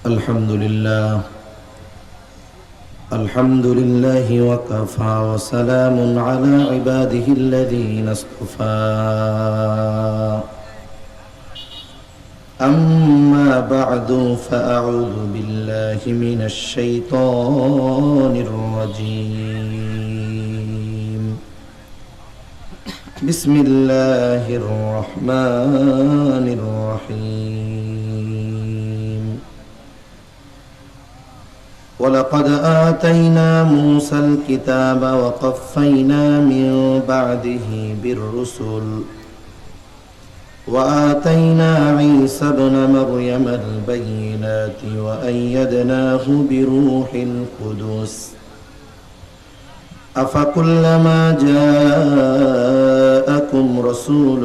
الحمد لله وكفى وسلام على عباده الذين اصطفى أما بعد فأعوذ بالله من الشيطان الرجيم بسم الله الرحمن الرحيم ولقد آتينا موسى الكتاب وقفينا من بعده بالرسل وآتينا عيسى ابن مريم البينات وأيدناه بروح القدس أفكلما جاءكم رسول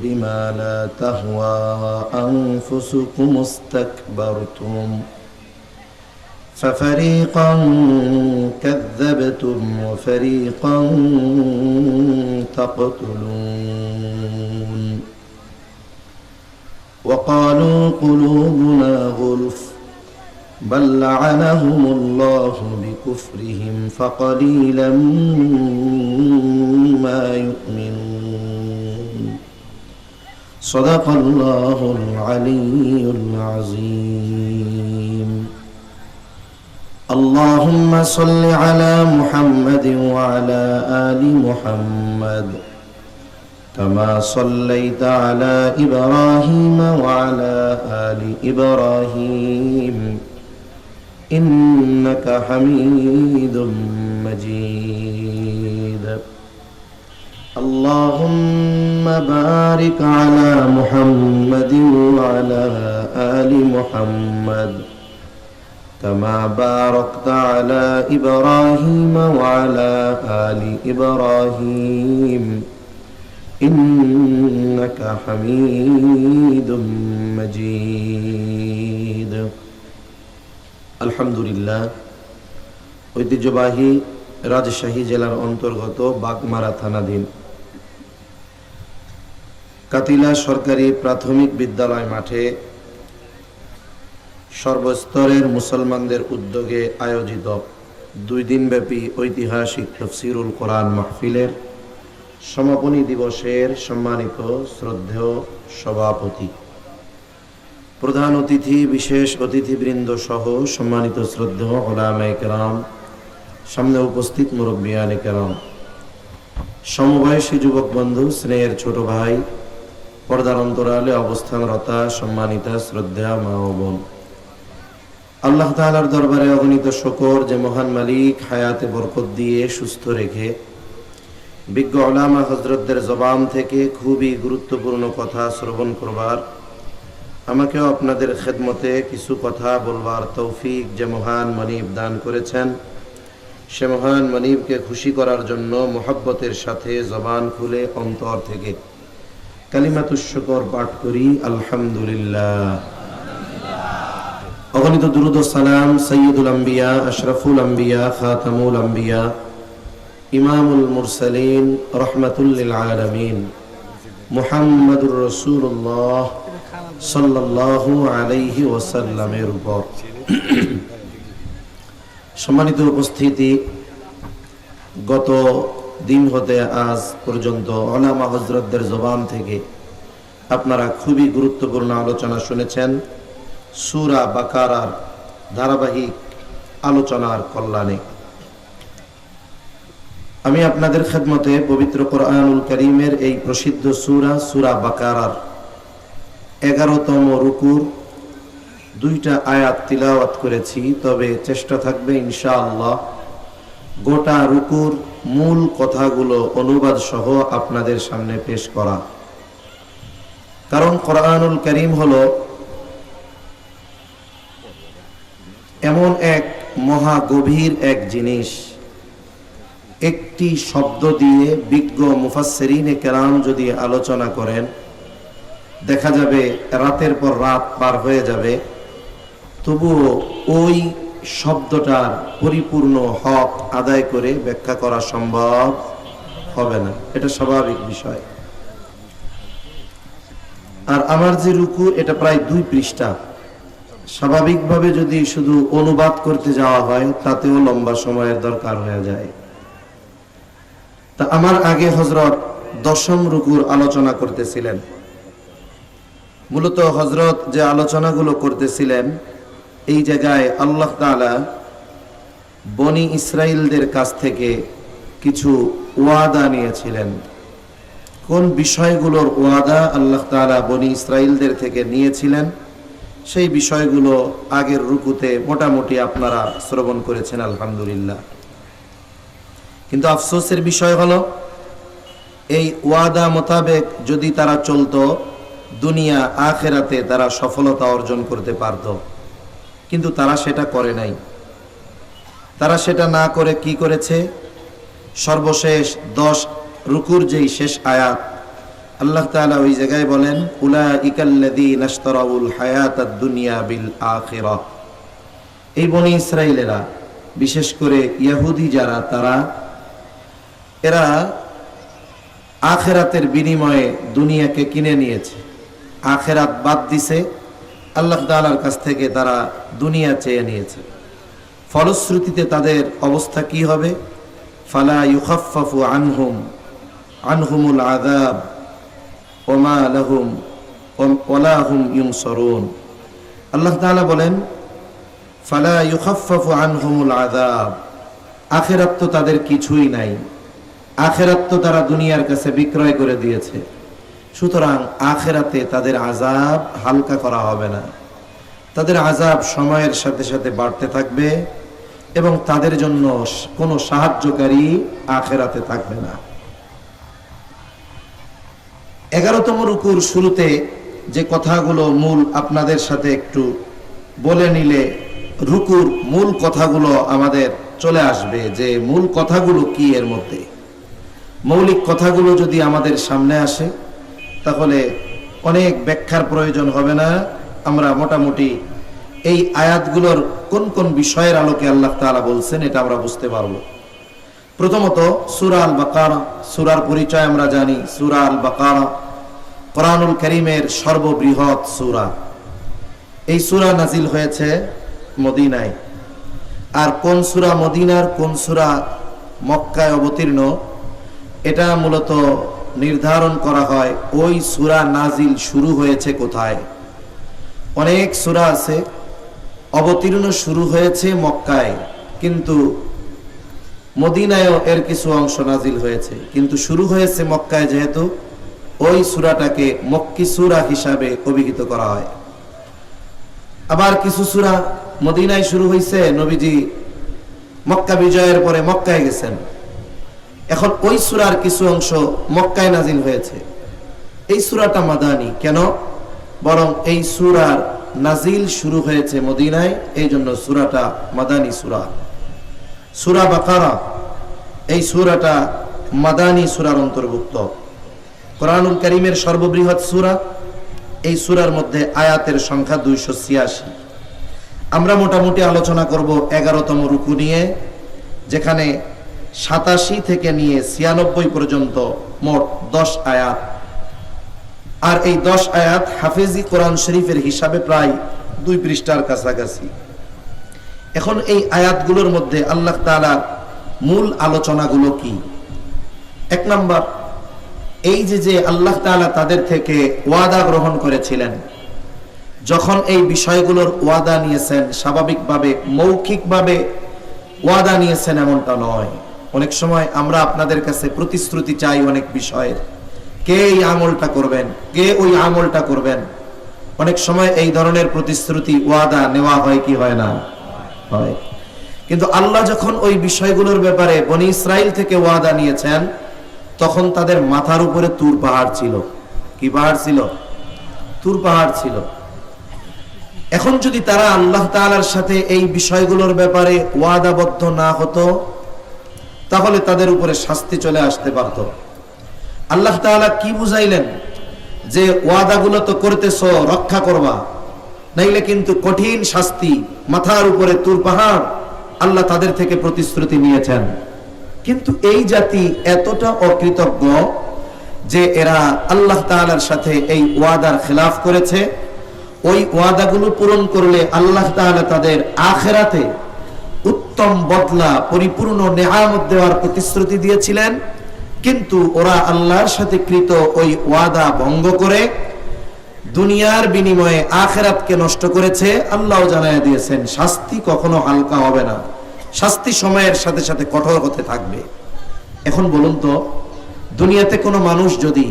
بما لا تهوى أنفسكم استكبرتم ففريقا كذبتم وفريقا تقتلون وقالوا قلوبنا غلف بل لعنهم الله بكفرهم فقليلا ما يؤمنون صدق الله العلي العظيم اللهم صل على محمد وعلى آل محمد كما صليت على إبراهيم وعلى آل إبراهيم إنك حميد مجيد اللهم بارك على محمد وعلى آل محمد كما باركت على إبراهيم وعلى آل إبراهيم إنك حميد مجيد আলহামদুলিল্লাহ। ঐতিহ্যবাহী রাজশাহী জেলার অন্তর্গত বাগমারা থানাধীন কাতিলা সরকারি প্রাথমিক বিদ্যালয় মাঠে সর্বস্তরের মুসলমানদের উদ্যোগে আয়োজিত 2 দিনব্যাপী ঐতিহাসিক তাফসীরুল কোরআন মাহফিলের সমাপনী দিবসের সম্মানিত শ্রদ্ধেয় সভাপতি, প্রধান অতিথি, বিশেষ অতিথিবৃন্দ সহ সম্মানিত শ্রদ্ধেয় উলামায়ে কেরাম, সামনে উপস্থিত মুরব্বিয়ানে কেরাম, সমবয়সী যুবক বন্ধু, স্নেহের ছোট ভাই, পর্দার অন্তরালে অবস্থানরতা সম্মানিতা শ্রদ্ধেয়া মা ও বোন, আল্লাহ তাআলার দরবারে অগণিত শুকর যে মহান মালিক হায়াতে বরকত দিয়ে সুস্থ রেখে বিজ্ঞ উলামা হযরতদের জবান থেকে খুবই গুরুত্বপূর্ণ কথা শ্রবণ করবার, আমাকেও আপনাদের খেদমতে কিছু কথা বলবার তৌফিক যে মহান মনিব দান করেছেন, সে মহান মনিবকে খুশি করার জন্য মোহাব্বতের সাথে জবান খুলে অন্তর থেকে কালিমাতুশ শুকর পাঠ করি আলহামদুলিল্লাহ। অগণিত দুরূদ ও সালাম সাইয়্যিদুল আম্বিয়া, আশরাফুল আম্বিয়া, খাতামুল আম্বিয়া, ইমামুল মুরসালিন, রাহমাতুল লিল আলামিন মুহাম্মাদুর রাসূলুল্লাহ সাল্লাল্লাহু আলাইহি ওয়াসাল্লামের উপর। সম্মানিত উপস্থিতি, গত দিন হতে আজ পর্যন্ত উলামা হযরতদের জবান থেকে আপনারা খুবই গুরুত্বপূর্ণ আলোচনা শুনেছেন সূরা বাকারার ধারাবাহিক আলোচনার কল্যাণে। আমি আপনাদের খেদমতে পবিত্র কোরআনুল কারীমের এই প্রসিদ্ধ সূরা বাকারার 11তম রুকুর 2টা আয়াত তিলাওয়াত করেছি, তবে চেষ্টা থাকবে ইনশাআল্লাহ গোটা রুকুর মূল কথাগুলো অনুবাদ সহ আপনাদের সামনে পেশ করা। কারণ কোরআনুল কারীম হলো এমন এক মহা গভীর এক জিনিস, একটি শব্দ দিয়ে বিজ্ঞ মুফাসসিরিনে কেরাম যদি আলোচনা করেন, দেখা যাবে রাতের পর রাত পার হয়ে যাবে, তবুও ওই শব্দটার পরিপূর্ণ হক আদায় করে ব্যাখ্যা করা সম্ভব হবে না, এটা স্বাভাবিক বিষয়। আর আমার যে রুকু এটা প্রায় 2 পৃষ্ঠা, স্বাভাবিকভাবে যদি শুধু অনুবাদ করতে যাওয়া হয় তাতেও লম্বা সময়ের দরকার হয়ে যায়। তা আমার আগে হযরত দশম রুকুর আলোচনা করতেছিলেন। মূলত হযরত যে আলোচনাগুলো করতেছিলেন, এই জায়গায় আল্লাহ তাআলা বনি ইসরাইলদের কাছ থেকে কিছু ওয়াদা নিয়েছিলেন। কোন বিষয়গুলোর ওয়াদা আল্লাহ তাআলা বনি ইসরাইলদের থেকে নিয়েছিলেন সেই বিষয়গুলো আগের রুকুতে মোটামুটি আপনারা শ্রবণ করেছেন, আলহামদুলিল্লাহ। কিন্তু আফসোসের বিষয় হলো, এই ওয়াদা মোতাবেক যদি তারা চলতো, দুনিয়া আখেরাতে তারা সফলতা অর্জন করতে পারত, কিন্তু তারা সেটা করে নাই। তারা সেটা না করে কি করেছে? সর্বশেষ 10 রুকুর যেই শেষ আয়াত, আল্লাহ তাআলা ওই জায়গায় বলেন, উলাইকাল্লাযীনা ইশতারাউল হায়াতাদ দুনিয়া বিল আখিরাহ। এই বনি ইসরাইলেরা, বিশেষ করে ইহুদি যারা, এরা আখিরাতের বিনিময়ে দুনিয়াকে কিনে নিয়েছে, আখিরাত বাদ দিছে, আল্লাহ তাআলার কাছ থেকে তারা দুনিয়া চেয়ে নিয়েছে। ফলশ্রুতিতে তাদের অবস্থা কি হবে? ফালা ইউখাফফাফু আনহুমুল আযাব ওমা লাহুম ওয়ালা হুম ইউনসারুন। আল্লাহ তাআলা বলেন, ফালা ইউখাফফাফু আনহুমুল আযাব। আখিরাত তো তাদের কিছুই নাই, আখিরাত তো তারা দুনিয়ার কাছে বিক্রয় করে দিয়েছে। সুতরাং আখিরাতে তাদের আযাব হালকা করা হবে না, তাদের আযাব সময়ের সাথে সাথে বাড়তে থাকবে এবং তাদের জন্য কোনো সাহায্যকারী আখিরাতে থাকবে না। 11তম রুকুর শুরুতে যে কথাগুলো মূল আপনাদের সাথে একটু বলে নিলে রুকুর মূল কথাগুলো আমাদের চলে আসবে, যে মূল কথাগুলো কি, এর মধ্যে মৌলিক কথাগুলো যদি আমাদের সামনে আসে তাহলে অনেক ব্যাখ্যার প্রয়োজন হবে না। আমরা মোটামুটি এই আয়াতগুলোর কোন কোন বিষয়ের আলোকে আল্লাহ তাআলা বলছেন এটা আমরা বুঝতে পারবো। প্রথমত সূরা আল বাকারা, সূরার পরিচয় আমরা জানি। সূরা আল বাকারা কোরআনুল কারীমের সর্ববৃহৎ সূরা। এই সূরা নাজিল হয়েছে মদিনায়। আর কোন সূরা মদিনার, কোন সূরা মক্কায় অবতীর্ণ, এটা মূলত নির্ধারণ করা হয় ওই সূরা নাজিল শুরু হয়েছে কোথায়। অনেক সূরা আছে অবতীর্ণ শুরু হয়েছে মক্কায়, কিন্তু মদিনায়ও এর কিছু অংশ নাজিল হয়েছে, কিন্তু শুরু হয়েছে মক্কায়, যেহেতু ওই সূরাটাকে মক্কি সূরা হিসাবে অভিহিত করা হয়। আবার কিছু সূরা মদিনায় শুরু হয়েছে, নবীজি মক্কা বিজয়ের পরে মক্কায় গেছেন, এখন ওই সূরার কিছু অংশ মক্কায় নাজিল হয়েছে। এই সূরাটা মাদানী কেন? বরং এই সূরার নাজিল শুরু হয়েছে মদিনায়, এই জন্য সূরাটা মাদানী সূরা। সূরা বাকারা, এই সূরাটা মাদানী সূরার অন্তর্ভুক্ত। কোরআনুল কারীমের সর্ববৃহৎ সূরা। এই সূরার মধ্যে আয়াতের সংখ্যা 286। আমরা মোটামুটি আলোচনা করব 11তম রুকু নিয়ে, যেখানে 87 থেকে নিয়ে 96 পর্যন্ত মোট 10 আয়াত। আর এই 10 আয়াত হাফেজি কোরআন শরীফের হিসাবে প্রায় 2 পৃষ্ঠার কাছাকাছি। এখন এই আয়াতগুলোর মধ্যে আল্লাহ তাআলার মূল আলোচনাগুলো কি? 1 নাম্বার, এই যে আল্লাহ তাআলা তাদের থেকে ওয়াদা গ্রহণ করেছিলেন, যখন এই বিষয়গুলোর ওয়াদা নিয়েছেন, স্বাভাবিকভাবে মৌখিকভাবে ওয়াদা নিয়েছেন এমনটা নয়। অনেক সময় আমরা আপনাদের কাছে প্রতিশ্রুতি চাই অনেক বিষয়ের, কে এই আমলটা করবেন, কে ওই আমলটা করবেন। অনেক সময় এই ধরনের প্রতিশ্রুতি ওয়াদা নেওয়া হয় কি হয় না? হয়। কিন্তু আল্লাহ যখন ওই বিষয়গুলোর ব্যাপারে বনি ইসরাইল থেকে ওয়াদা নিয়েছেন, তখন তাদের মাথার উপরে তুর পাহাড় ছিল। কি পাহাড় ছিল? তুর পাহাড় ছিল। এখন যদি তারা আল্লাহ তাআলার সাথে এই বিষয়গুলোর ব্যাপারে ওয়াদাবদ্ধ না হতো, তাহলে তাদের উপরে শাস্তি চলে আসতে পারত। আল্লাহ তাআলা কি বুঝাইলেন? যে ওয়াদাগুলো তো করতেছো, রক্ষা করবা, নাইলে কিন্তু কঠিন শাস্তি, মাথার উপরে তুর পাহাড়। আল্লাহ তাদের থেকে প্রতিশ্রুতি নিয়েছেন। কিন্তু এই জাতি এতটা অকৃতজ্ঞ যে এরা আল্লাহ তাআলার সাথে এই ওয়াদার খেলাফ করেছে, ওই ওয়াদাগুলো পূরণ করলে আল্লাহ তাআলা তাদের আখিরাতে উত্তম বদলা, পরিপূর্ণ নেয়ামত দেওয়ার প্রতিশ্রুতি দিয়েছিলেন। কিন্তু ওরা আল্লাহর সাথে কৃত ওই ওয়াদা ভঙ্গ করে দুনিয়ার বিনিময়ে আখিরাতকে নষ্ট করেছে। আল্লাহ জানায়া দিয়েছেন শাস্তি কখনো হালকা হবে না, শাস্তি সময়ের সাথে সাথে কঠোর হতে থাকবে। এখন বলুন তো, দুনিয়াতে কোনো মানুষ যদি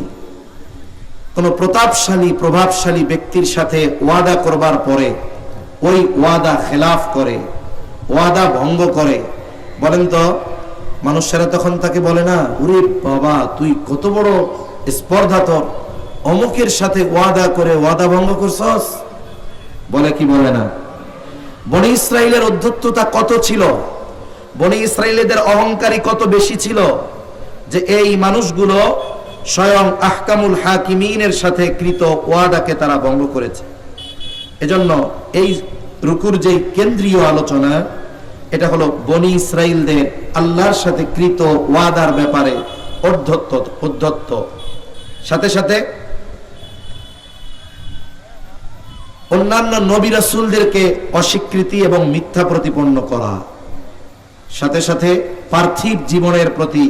কোনো প্রতাপশালী প্রভাবশালী ব্যক্তির সাথে ওয়াদা করবার পরে ওই ওয়াদা খেলাফ করে, ওয়াদা ভঙ্গ করে, বলেন তো মানুষেরা তখন তাকে বলে না, ওরে বাবা তুই কত বড় স্পর্ধা, তোর অমুকের সাথে ওয়াদা করে ওয়াদা ভঙ্গ করছস? বলে কি বলে না? বনি ইসরাইলের অধ্যত্ততা কত ছিল, বনি ইসরাইলদের অহংকারী কত বেশি ছিল যে এই মানুষগুলো স্বয়ং আহকামুল হাকিমিনের সাথে কৃত ওয়াদাকে তারা ভঙ্গ করেছে। এজন্য এই রুকুর যে কেন্দ্রীয় আলোচনা, এটা হলো বনি ইসরাইলদের আল্লাহর সাথে কৃত ওয়াদার ব্যাপারে উদ্ধত্ত, সাথে সাথে অন্যান্য নবী রাসূলদেরকে অস্বীকৃতি এবং মিথ্যা প্রতিপন্ন করা, সাথে সাথে পার্থিব জীবনের প্রতি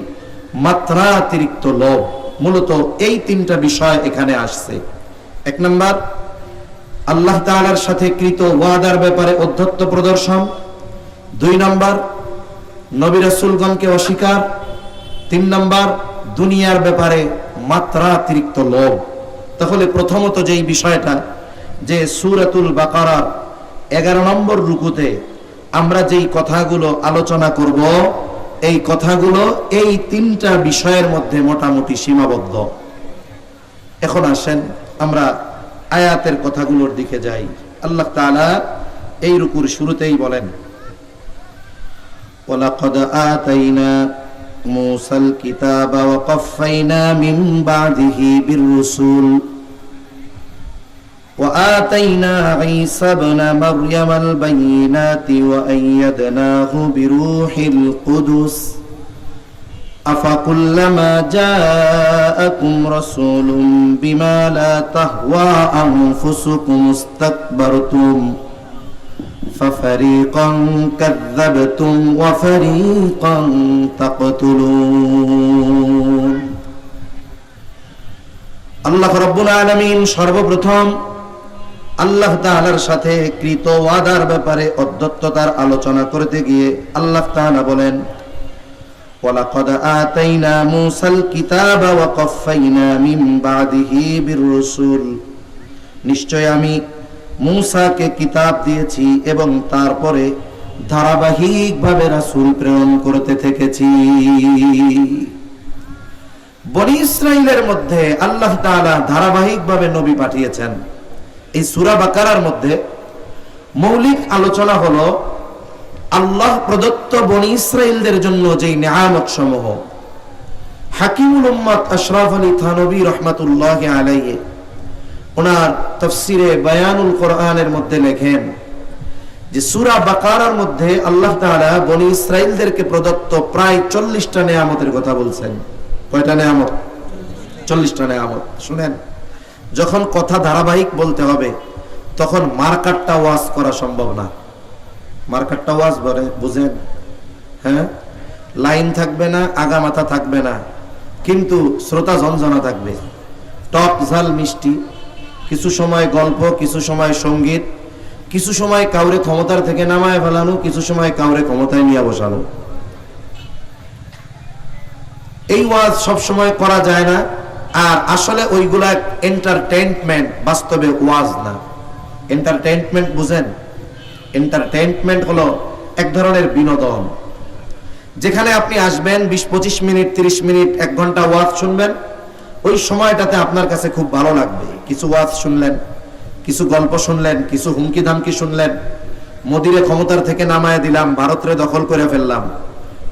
মাত্রাতিরিক্ত লোভ। মূলত এই তিনটা বিষয় এখানে আসছে। এক নাম্বার, আল্লাহ তাআলার সাথে কৃত ওয়াদার ব্যাপারে অধ্যত্ত প্রদর্শন। দুই নাম্বার, নবী রাসূলগণকে অস্বীকার। তিন নাম্বার, দুনিয়ার ব্যাপারে মাত্রাতিরিক্ত লোভ। তাহলে প্রথমত যেই বিষয়টা, যে সূরাতুল বাকারার 11 নম্বর রুকুতে আমরা যেই কথাগুলো আলোচনা করব, এই কথাগুলো এই তিনটা বিষয়ের মধ্যে মোটামুটি সীমাবদ্ধ। এখন আসেন আমরা আয়াতের কথাগুলোর দিকে যাই। আল্লাহ তাআলা এই রুকুর শুরুতেই বলেন, ওয়ালাকাদ আতাইনা মূসাল কিতাবা ওয়া কাফাইনা মিন বাদিহি বির-রুসুল وآتينا عيسى ابن مريم البينات وأيدناه بروح القدس أفكلما جاءكم رسول بما لا تهوى أنفسكم استكبرتم ففريقا كذبتم وفريقا تقتلون। আল্লাহ রাব্বুল আলামিন সর্বপ্রথম আল্লাহ তাআলার সাথে কৃত ওয়াদার ব্যাপারে অধ্যত্ততার আলোচনা করতে গিয়ে আল্লাহ তাআলা বলেন, ওয়ালাকাদ আতাইনা মূসাল কিতাবা ওয়া কাফাইনা মিন বাদিহি বির-রুসুল, নিশ্চয় আমি মূসাকে কিতাব দিয়েছি এবং তারপরে ধারাবাহিকভাবে রাসূল প্রেরণ করতে থেকেছি। বনি ইসরাইলের মধ্যে আল্লাহ তাআলা ধারাবাহিকভাবে নবী পাঠিয়েছেন। এই সূরা বাকারার মধ্যে মৌলিক আলোচনা হলো আল্লাহ প্রদত্ত বনি ইসরাইলদের জন্য যেই নেয়ামত সমূহ। হাকিমুল উম্মত আশরাফ আলী থানভী রাহমাতুল্লাহি আলাইহি ওনার তাফসীরে বায়ানুল কোরআনের মধ্যে লেখেন যে সূরা বাকারার মধ্যে আল্লাহ তাআলা বনি ইসরাইলদেরকে প্রদত্ত প্রায় 40টা নেয়ামতের কথা বলছেন। কয়টা নেয়ামত? 40টা নেয়ামত। শুনেন, যখন কথা ধারাবাহিক বলতে হবে তখন মার্কাটটা ওয়াজ করা সম্ভব না। মার্কাটটা ওয়াজ বলে বুঝেন, হ্যাঁ, লাইন থাকবে না, আগা মাথা থাকবে না, কিন্তু শ্রোতা ঝনঝনা থাকবে, টক ঝাল মিষ্টি, কিছু সময় গল্প, কিছু সময় সঙ্গীত, কিছু সময় কাউরে ক্ষমতার থেকে নামায় ফেলানো, কিছু সময় কাউরে ক্ষমতায় নিয়ে বসানো। এই ওয়াজ সব সময় করা যায় না। আর আসলে ওইগুলা এন্টারটেইনমেন্ট, বাস্তবে ওয়াজ না। এন্টারটেইনমেন্ট বুঝেন? এন্টারটেইনমেন্ট হলো এক ধরনের বিনোদন, যেখানে আপনি আসবেন 20-25 মিনিট, 30 মিনিট, 1 ঘন্টা ওয়াজ শুনবেন। ওই সময়টাতে আপনার কাছে খুব ভালো লাগবে। কিছু ওয়াজ শুনলেন, কিছু গল্প শুনলেন, কিছু হুমকি ধামকি শুনলেন, মোদিরে ক্ষমতার থেকে নামায় দিলাম, ভারতরে দখল করে ফেললাম,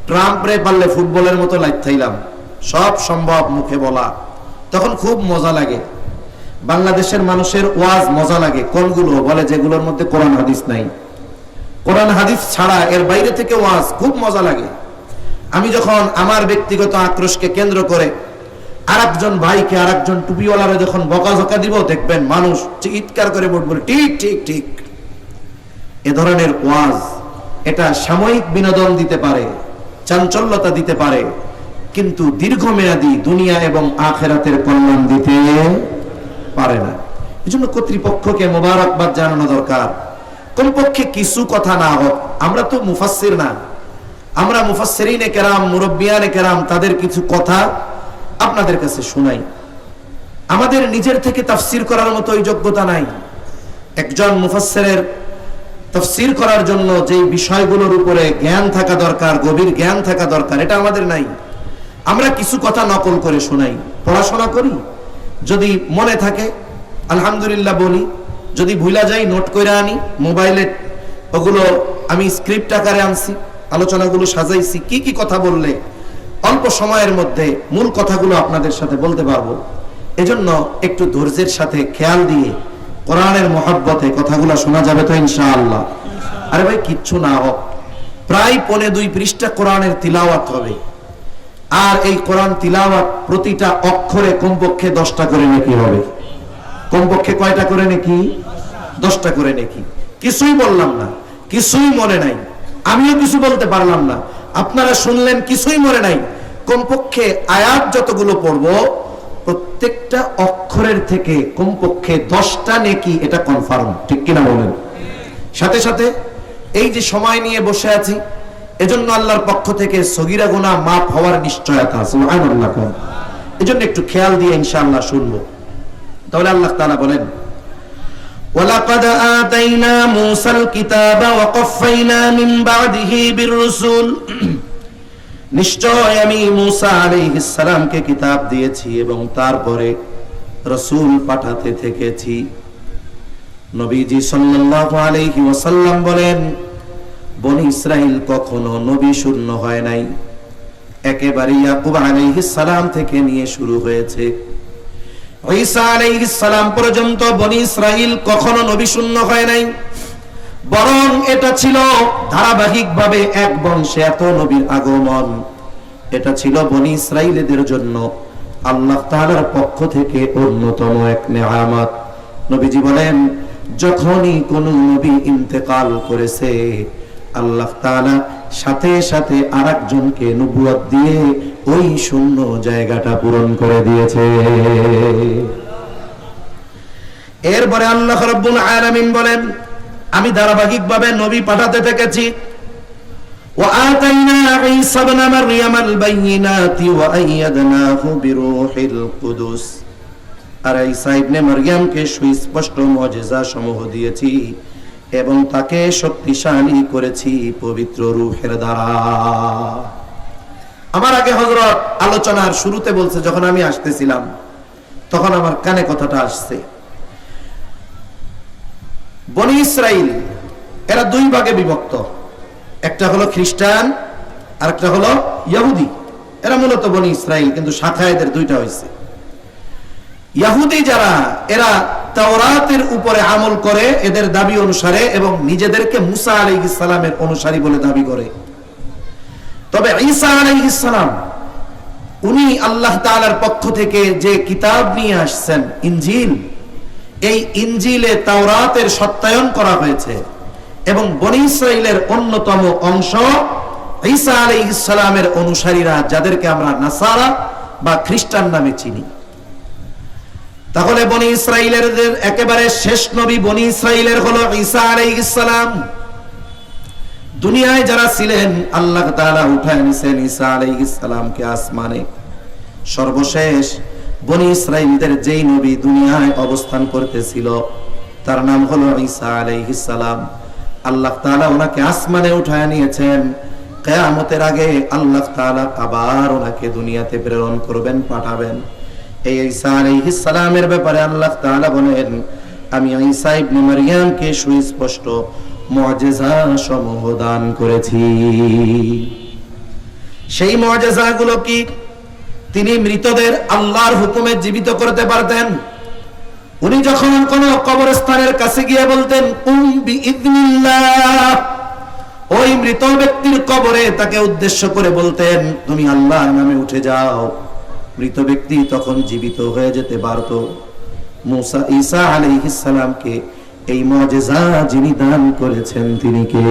ট্রাম্পরে পারলে ফুটবলের মতো লাইথাইলাম, সব সম্ভব মুখে বলা। তখন খুব মজা লাগে। বাংলাদেশের মানুষের ওয়াজ মজা লাগে কোনগুলো? বলে যেগুলোর মধ্যে কোরআন হাদিস নাই। কোরআন হাদিস ছাড়া এর বাইরে থেকে ওয়াজ খুব মজা লাগে। আমি যখন আমার ব্যক্তিগত আক্রোশকে কেন্দ্র করে আরেকজন ভাইকে আরেকজন টুপিওয়ালারে যখন বকাঝকা দিব, দেখবেন মানুষ চিৎকার করে বলবে ঠিক ঠিক ঠিক। এ ধরনের ওয়াজ এটা সাময়িক বিনোদন দিতে পারে, চাঞ্চল্যতা দিতে পারে, কিন্তু দীর্ঘমেয়াদী দুনিয়া এবং আখিরাতের কল্যাণ দিতে পারে না। এজন্য কর্তৃপক্ষকে মোবারকবাদ জানানো দরকার। কমপক্ষে কিছু কথা না হোক, আমরা তো মুফাসসির না, আমরা মুফাসসিরিনে কেরাম, মুরব্বিয়ানে কেরাম, তাদের কিছু কথা আপনাদের কাছে শোনাই। আমাদের নিজের থেকে তাফসীর করার মতো ওই যোগ্যতা নাই। একজন মুফাসসিরের তাফসীর করার জন্য যে বিষয়গুলোর উপরে জ্ঞান থাকা দরকার, গভীর জ্ঞান থাকা দরকার, এটা আমাদের নাই। আমরা কিছু কথা নকল করে শোনাই, পড়াশোনা করি, যদি মনে থাকে আলহামদুলিল্লাহ বলি, যদি ভুলা যাই নোট করে আনি, মোবাইলে ওগুলো আমি স্ক্রিপ্ট আকারে আনছি, আলোচনাগুলো সাজাইছি, কি কি কথা বললে অল্প সময়ের মধ্যে মূল কথাগুলো আপনাদের সাথে বলতে পারবো। এজন্য একটু ধৈর্যের সাথে খেয়াল দিয়ে কোরআনের মহব্বতে কথাগুলো শোনা যাবে তো ইনশাআল্লাহ। আরে ভাই কিচ্ছু না হোক, প্রায় 2.25 পৃষ্ঠা কোরআনের তিলাওয়াত হবে, আর এই কোরআন তিলাওয়াত প্রতিটা অক্ষরে কমপক্ষে 10টা করে নেকি হবে। কমপক্ষে কয়টা করে নেকি? 10টা করে নেকি। কিছুই বললাম না, কিছুই মনে নাই, আমিও কিছু বলতে পারলাম না, আপনারা শুনলেন, কিছুই মনে নাই। কমপক্ষে আয়াত যতগুলো পড়বো প্রত্যেকটা অক্ষরের থেকে কমপক্ষে 10টা নেকি, এটা কনফার্ম, ঠিক কিনা বলেন? সাথে সাথে এই যে সময় নিয়ে বসে আছি, এজন্য আল্লাহর পক্ষ থেকে সগীরা গুনাহ মাফ হওয়ার নিশ্চয়তা আছে, সুবহানাল্লাহ। এজন্য একটু খেয়াল দিয়ে ইনশাআল্লাহ শুনবো। তাহলে আল্লাহ তাআলা বলেন, ওয়ালাকাদ আতাইনা মূসাল কিতাবা ওয়া কাফাইনা মিন বাদিহি বির-রুসুল, নিশ্চয় আমি মূসা আলাইহিস সালামকে কিতাব দিয়েছি এবং তারপরে রাসূল পাঠাতে থেকেছি। নবীজি সাল্লাল্লাহু আলাইহি ওয়াসাল্লাম বলেন, বনি ইসরাইল কখনো নবী শূন্য হয় নাই, একেবারে ইয়াকুব আলাইহিস সালাম থেকে নিয়ে শুরু হয়েছে ঈসা আলাইহিস সালাম পর্যন্ত বনি ইসরাইল কখনো নবী শূন্য হয় নাই, বরং এটা ছিল ধারাবাহিকভাবে এক বংশে এত নবীর আগমন। এটা ছিল বনি ইসরাইলদের জন্য আল্লাহ তাআলার পক্ষ থেকে অন্যতম এক নেয়ামত। নবীজি বলেন, যখনই কোন নবী ইন্তেকাল করেছে, আল্লাহ তাআলা সাথে সাথে আরেকজনকে নবুয়ত দিয়ে ওই শূন্য জায়গাটা পূরণ করে দিয়েছে। এরপরে আল্লাহ রাব্বুল আলামিন বলেন, আমি ধারাবাহিকভাবে নবী পাঠাতে থেকেছি। ওয়া আতাইনা ঈসা ইবনে মারইয়ামাল বাইয়িনাতি ওয়া আইয়াদনাহু বিরূহিল কুদুস, আর ঈসা ইবনে মারইয়ামকে সুস্পষ্ট মুজিজা সমূহ দিয়েছি এবং তাকে শক্তিশালী করেছি পবিত্র রূহের দ্বারা। আমার আগে হযরত আলোচনার শুরুতে বলছে, যখন আমি আসতেছিলাম তখন আমার কানে কথাটা আসছে। বনি ইসরাইল এরা দুই ভাগে বিভক্ত, একটা হলো খ্রিস্টান আর একটা হলো ইহুদি। এরা মূলত বনি ইসরাইল, কিন্তু শাখা এদের দুইটা হয়েছে। ইহুদি যারা, এরা তাওরাতের উপরে আমল করে এদের দাবি অনুসারে এবং নিজেদেরকে মুসা আলাইহিস সালামের অনুসারী বলে দাবি করে। তবে ঈসা আলাইহিস সালাম, উনি আল্লাহ তাআলার পক্ষ থেকে যে কিতাব নিয়ে আসছেন ইনজিল, এই ইনজিলে তাওরাতের সত্যায়ন করা হয়েছে এবং বনি ইসরাইলের অন্যতম অংশ ঈসা আলাইহিস সালামের অনুসারীরা, যাদেরকে আমরা নাসারা বা খ্রিস্টান নামে চিনি। তাহলে বনি ইসরাইলের একেবারে শেষ নবী বনি ইসরাইলের হলো ঈসা আলাইহিস সালাম। দুনিয়ায় যারা ছিলেন, আল্লাহ তাআলা উঠায় নিছেন ঈসা আলাইহিস সালামকে আসমানে। সর্বশেষ বনি ইসরাইলদের যেই নবী দুনিয়ায় অবস্থান করতেছিল, তার নাম হলো ঈসা আলাইহিস সালাম। আল্লাহ তাআলা ওনাকে আসমানে উঠায় নিয়েছেন। কিয়ামতের আগে আল্লাহ তাআলা আবার ওনাকে দুনিয়াতে প্রেরণ করবেন, পাঠাবেন। এই ঈসা আলাইহিস সালামের ব্যাপারে আল্লাহ তাআলা বলেন, আমি ঈসা ইবনে মারইয়ামকে সুস্পষ্ট মুজিজা সমূহ দান করেছি। সেই মুজিজাগুলো কি? তিনি মৃতদের আল্লাহর হুকুমে জীবিত করতে পারতেন। উনি যখন কোন কবরস্থানের কাছে গিয়ে বলতেন কুম বিইذনিল্লাহ, ওই মৃত ব্যক্তির কবরে তাকে উদ্দেশ্য করে বলতেন, তুমি আল্লাহর নামে উঠে যাও। মৃত ব্যক্তি তখন জীবিত হয়ে যেতে পারত। মুসা ঈসা আলাইহিস সালামকে এই মুজিজা যিনি দান করেছেন তিনি কে?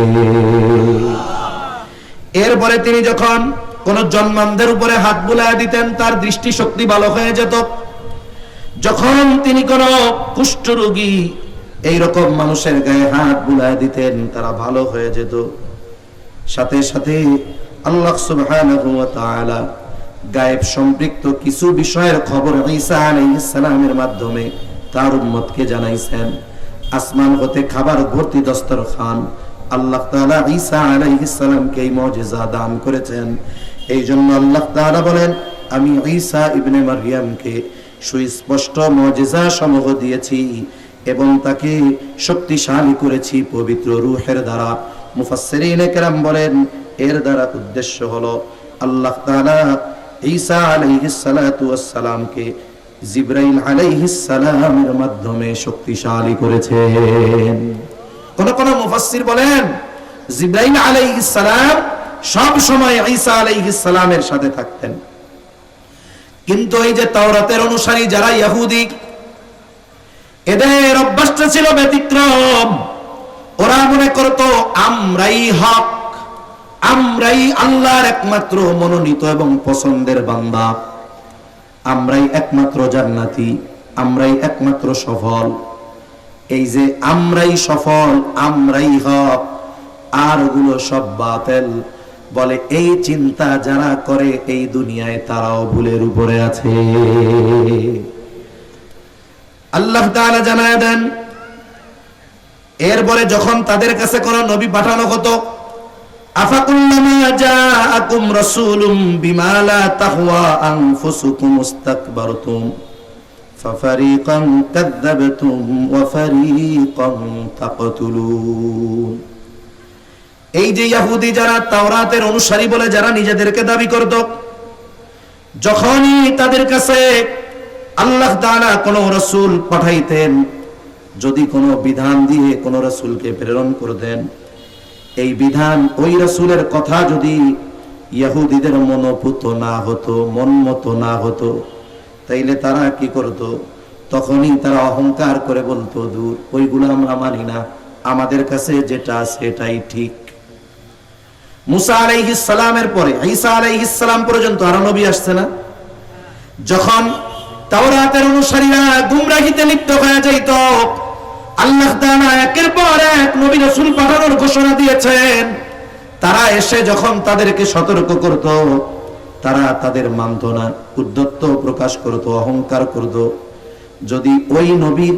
এরপরে তিনি যখন কোন জন্মান্ধের উপরে হাত বুলায় দিতেন তার দৃষ্টি শক্তি ভালো হয়ে যেত। যখন তিনি কোন কুষ্ঠরোগী এইরকম মানুষের গায়ে হাত বুলায় দিতেন তারা ভালো হয়ে যেত। সাথে সাথে আল্লাহ সুবহানাহু ওয়া তাআলা গায়েব সম্পৃক্ত কিছু বিষয়ের খবর ঈসা আলাইহিস সালামের মাধ্যমে তার উম্মতকে জানাইছেন। আসমান হতে খাবার ভর্তি দস্তরখান আল্লাহ তাআলা ঈসা আলাইহিস সালামকে এই মুজিজা দান করেছেন। এই জন্য আল্লাহ তাআলা বলেন, আমি ঈসা ইবনে মারইয়ামকে সুস্পষ্ট মুজিজা সমূহ দিয়েছি এবং তাকে শক্তিশালী করেছি পবিত্র রূহের দ্বারা। মুফাসসিরিনে কেরাম বলেন এর দ্বারা উদ্দেশ্য হলো আল্লাহ তাআলা ঈসা আলাইহিস সালাতু ওয়াস সালামকে জিবরাইল আলাইহিস সালামের মাধ্যমে শক্তিশালী করেছেন। কোন কোন মুফাসসির বলেন জিবরাইল আলাইহিস সালাম সব সময় ঈসা আলাইহিস সালামের সাথে থাকতেন। কিন্তু এই যে তাওরাতের অনুসারী যারা ইহুদি, এদের অভ্যাসটা ছিল ব্যতিক্রম। ওরা মনে করত আমরাই হক, আমরাই আল্লাহর একমাত্র মনোনীত এবং পছন্দের বান্দা, আমরাই একমাত্র জান্নাতি, আমরাই একমাত্র সফল। এই যে আমরাই সফল, আমরাই হক, আর ওগুলো সব বাতিল, বলে এই চিন্তা যারা করে এই দুনিয়ায় তারাও ভুলের উপরে আছে। আল্লাহ তাআলা জানায় দেন, এরপরে যখন তাদের কাছে কোন নবী পাঠানো হতো, আফাকুল্লামা জাআকুম রাসূলুম বিমা লা তাহওয়া আনফুসুকুম ইস্তাকবারতুম ফাফারিকান কাযযাবতুম ওয়া ফারিকান তাকতুলুন। এই যে ইহুদি যারা তাওরাতের অনুসারী বলে যারা নিজেদেরকে দাবি করত, যখনই তাদের কাছে আল্লাহ তাআলা কোন রাসূল পাঠাইতেন, যদি কোনো বিধান দিয়ে কোন রাসূলকে প্রেরণ করতেন, এই বিধান ওই রাসূলের কথা যদি ইহুদিদের মনোপুত না হতো, মন মতো না হতো, তাইলে তারা কি করত? তখনই তারা অহংকার করে বলতো, দূর, ওইগুলো আমরা মানি না, আমাদের কাছে যেটা আছে এটাই ঠিক। মুসা আলাইহিস সালামের পরে ঈসা আলাইহিস সালাম পর্যন্ত আরো নবী আসছে না? যখন তাওরাতের অনুসারীরা গুমরাহিতে লিপ্ত হয়ে যাইত, আল্লাহ তাআলা একের পর এক নবী রাসূল পাঠানোর ঘোষণা দিয়েছেন। তারা এসে যখন তাদেরকে সতর্ক করত, তারা তাদের মানত না, উদ্ধত্ত প্রকাশ করত, অহংকার করত। যদি ওই নবীর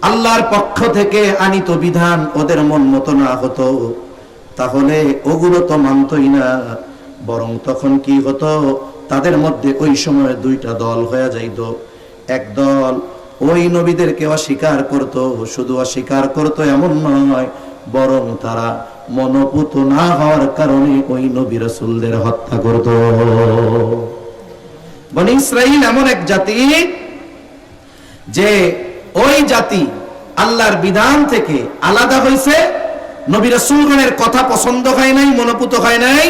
আল্লাহর পক্ষ থেকে আনিত বিধান ওদের মন মতো না হতো, তাহলে ওগুলো তো মানতই না, বরং তখন কি হতো? তাদের মধ্যে ওই সময় দুইটা দল হয়ে যাইত। এক দল ওই নবীদেরকে অস্বীকার করত, শুধু অস্বীকার করত এমন নয়, বরং তারা মনোপুত না হওয়ার কারণে ওই নবী রাসূলদের হত্যা করত। বনি ইসরাইল এমন এক জাতি যে ওই জাতি আল্লাহর বিধান থেকে আলাদা হয়েছে, নবী রাসূলগণের কথা পছন্দ হয় নাই, মনোপুত হয় নাই,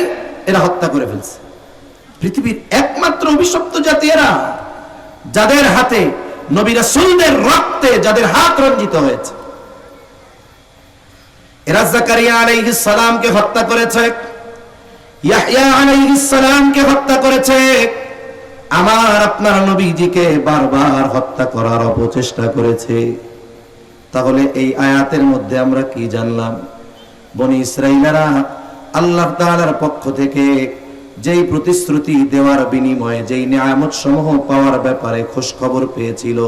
এরা হত্যা করে ফেলছে। পৃথিবীর একমাত্র অভিশপ্ত জাতি এরা, যাদের হাতে নবী রাসূলদের রক্তে যাদের হাত রঞ্জিত হয়েছে। এরা জাকারিয়া আলাইহিস সালামকে হত্যা করেছে, ইয়াহইয়া আলাইহিস সালামকে হত্যা করেছে, আমার আপনার নবীজিকে বারবার হত্যা করার অপচেষ্টা করেছে। তাহলে এই আয়াতের মধ্যে আমরা কি জানলাম? বনি ইসরাইলরা আল্লাহ তাআলার পক্ষ থেকে যেই প্রতিশ্রুতি দেওয়ার বিনিময়ে যেই নিয়ামত সমূহ পাওয়ার ব্যাপারে খোঁজ খবর পেয়েছিল,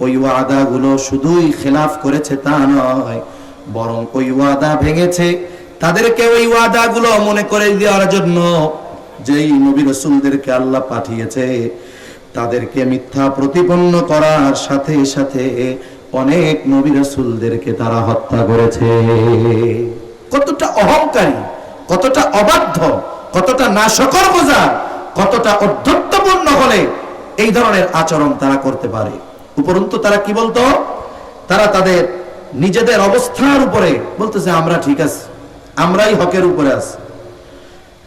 ওই ওয়াদাগুলো শুধুই খেলাফ করেছে তা নয়, বরং ওই ওয়াদা ভেঙেছে। তাদেরকে ওই ওয়াদাগুলো মনে করে দেওয়ার জন্য যেই নবী রাসূলদেরকে আল্লাহ পাঠিয়েছে, তাদেরকে মিথ্যা প্রতিপন্ন করার সাথে সাথে অনেক নবী রাসূলদেরকে তারা হত্যা করেছে। কতটা অহংকারী, কতটা অবাধ্য, কতটা নাশকরমজার, কতটা অধ্যত্বপূর্ণ হলে এই ধরনের আচরণ তারা করতে পারে। উপরন্তু তারা কি বলতো? তারা তাদের নিজেদের অবস্থার উপরে বলতেছে আমরা ঠিক আছি, আমরাই হকের উপরে আছি।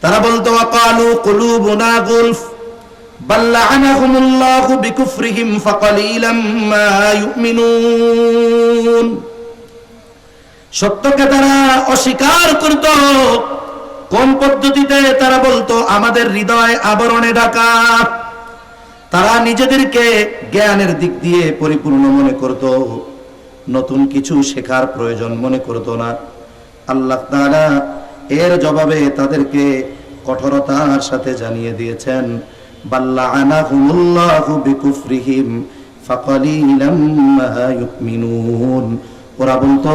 তারা বলতো ওয়াকালু কুলুবুনা গুলফ, বাল লাআনাহুমুল্লাহু বিকুফরিহিম ফাকালিলাম মা ইউমিনুন। সত্যকে তারা অস্বীকার করত। কোন পদ্ধতিতে? তারা বলতো আমাদের হৃদয় আবরণে ঢাকা। তারা নিজেদেরকে জ্ঞানের দিক দিয়ে পরিপূর্ণ মনে করত, নতুন কিছু শেখার প্রয়োজন মনে করত না। আল্লাহ তাআলা এর জবাবে তাদেরকে কঠোরতার সাথে জানিয়ে দিয়েছেন, বাল লাআনাহুমুল্লাহু বিকুফরিহিম ফাকালিলাম মা ইউমিনুন। ওরা বলতো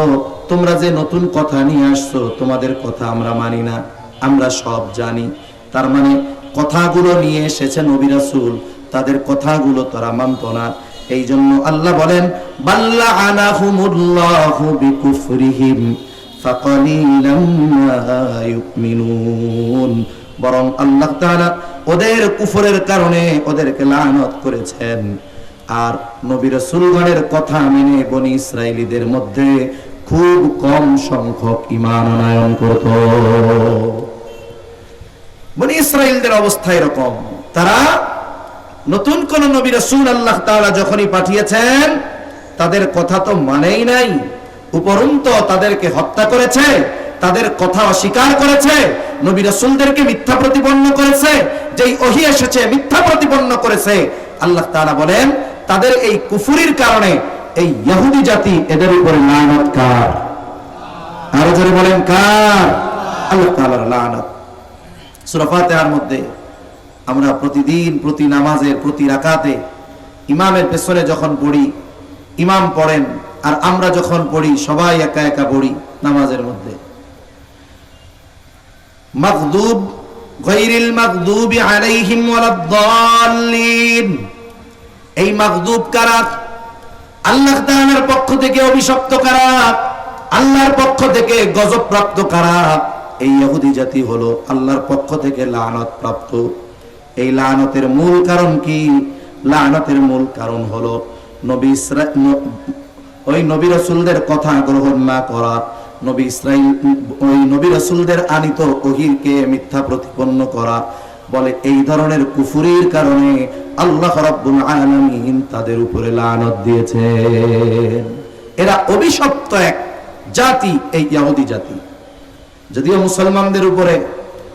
তোমরা যে নতুন কথা নিয়ে আসছো, তোমাদের কথা আমরা মানি না, আমরা সব জানি। তার মানে কথাগুলো নিয়ে এসেছে নবী রাসূল, তাদের কথাগুলো তারা মানতো না। এই জন্য আল্লাহ বলেন বাল লাআনাহুমুল্লাহু বিকুফরিহিম ফাকালিলাম মা ইউমিনুন। বরং আল্লাহ তাআলা ওদের কুফরের কারণে ওদেরকে লানত করেছেন। আর নবী রাসূলগণের কথা মেনে বনি ইসরাইলীদের মধ্যে খুব কম সংখ্যক ঈমান আনয়ন করত। বনি ইসরাইলদের অবস্থা এরকম, তারা নতুন কোন নবী রাসূল আল্লাহ তাআলা যখনই পাঠিয়েছেন তাদের কথা তো মানেই নাই, উপরন্তু তাদেরকে হত্যা করেছে, তাদের কথা অস্বীকার করেছে, নবী রাসূলদেরকে মিথ্যা প্রতিপন্ন করেছে, যেই ওহী এসেছে মিথ্যা প্রতিপন্ন করেছে। আল্লাহ তাআলা বলেন তাদের এই কুফরির কারণে এই ইহুদি জাতি, এদের উপরে লানত কার? আরো জোরে বলেন কার? আল্লাহ তাআলার লানত। সূরা ফাতিহার মধ্যে আমরা প্রতিদিন প্রতি নামাজের প্রতি রাকাতে ইমামের পেছনে যখন পড়ি, ইমাম পড়েন আর আমরা যখন পড়ি সবাই একা একা পড়ি নামাজের মধ্যে, মাগদুব গায়রিল মাগদুবি আলাইহিম ওয়ালাদ-দাল্লিন। এই মাগদুব কারা? আল্লাহ তাআলার পক্ষ থেকে অভিশপ্ত কারা? আল্লাহর পক্ষ থেকে গজব প্রাপ্ত কারা? এই ইহুদি জাতি হলো আল্লাহর পক্ষ থেকে লানত প্রাপ্ত। এই লানতের মূল কারণ কি? লানতের মূল কারণ হলো ওই নবী রাসূলদের কথা গ্রহণ না করা, নবী রাসূলদের আনিত ওহীকে মিথ্যা প্রতিপন্ন করা। বলে এই ধরনের কুফরির কারণে আল্লাহ রাব্বুল আলামিন তাদের উপরে লানত দিয়েছেন। এরা অভিশপ্ত এক জাতি, এই ইহুদি জাতি। যদিও মুসলমানদের উপরে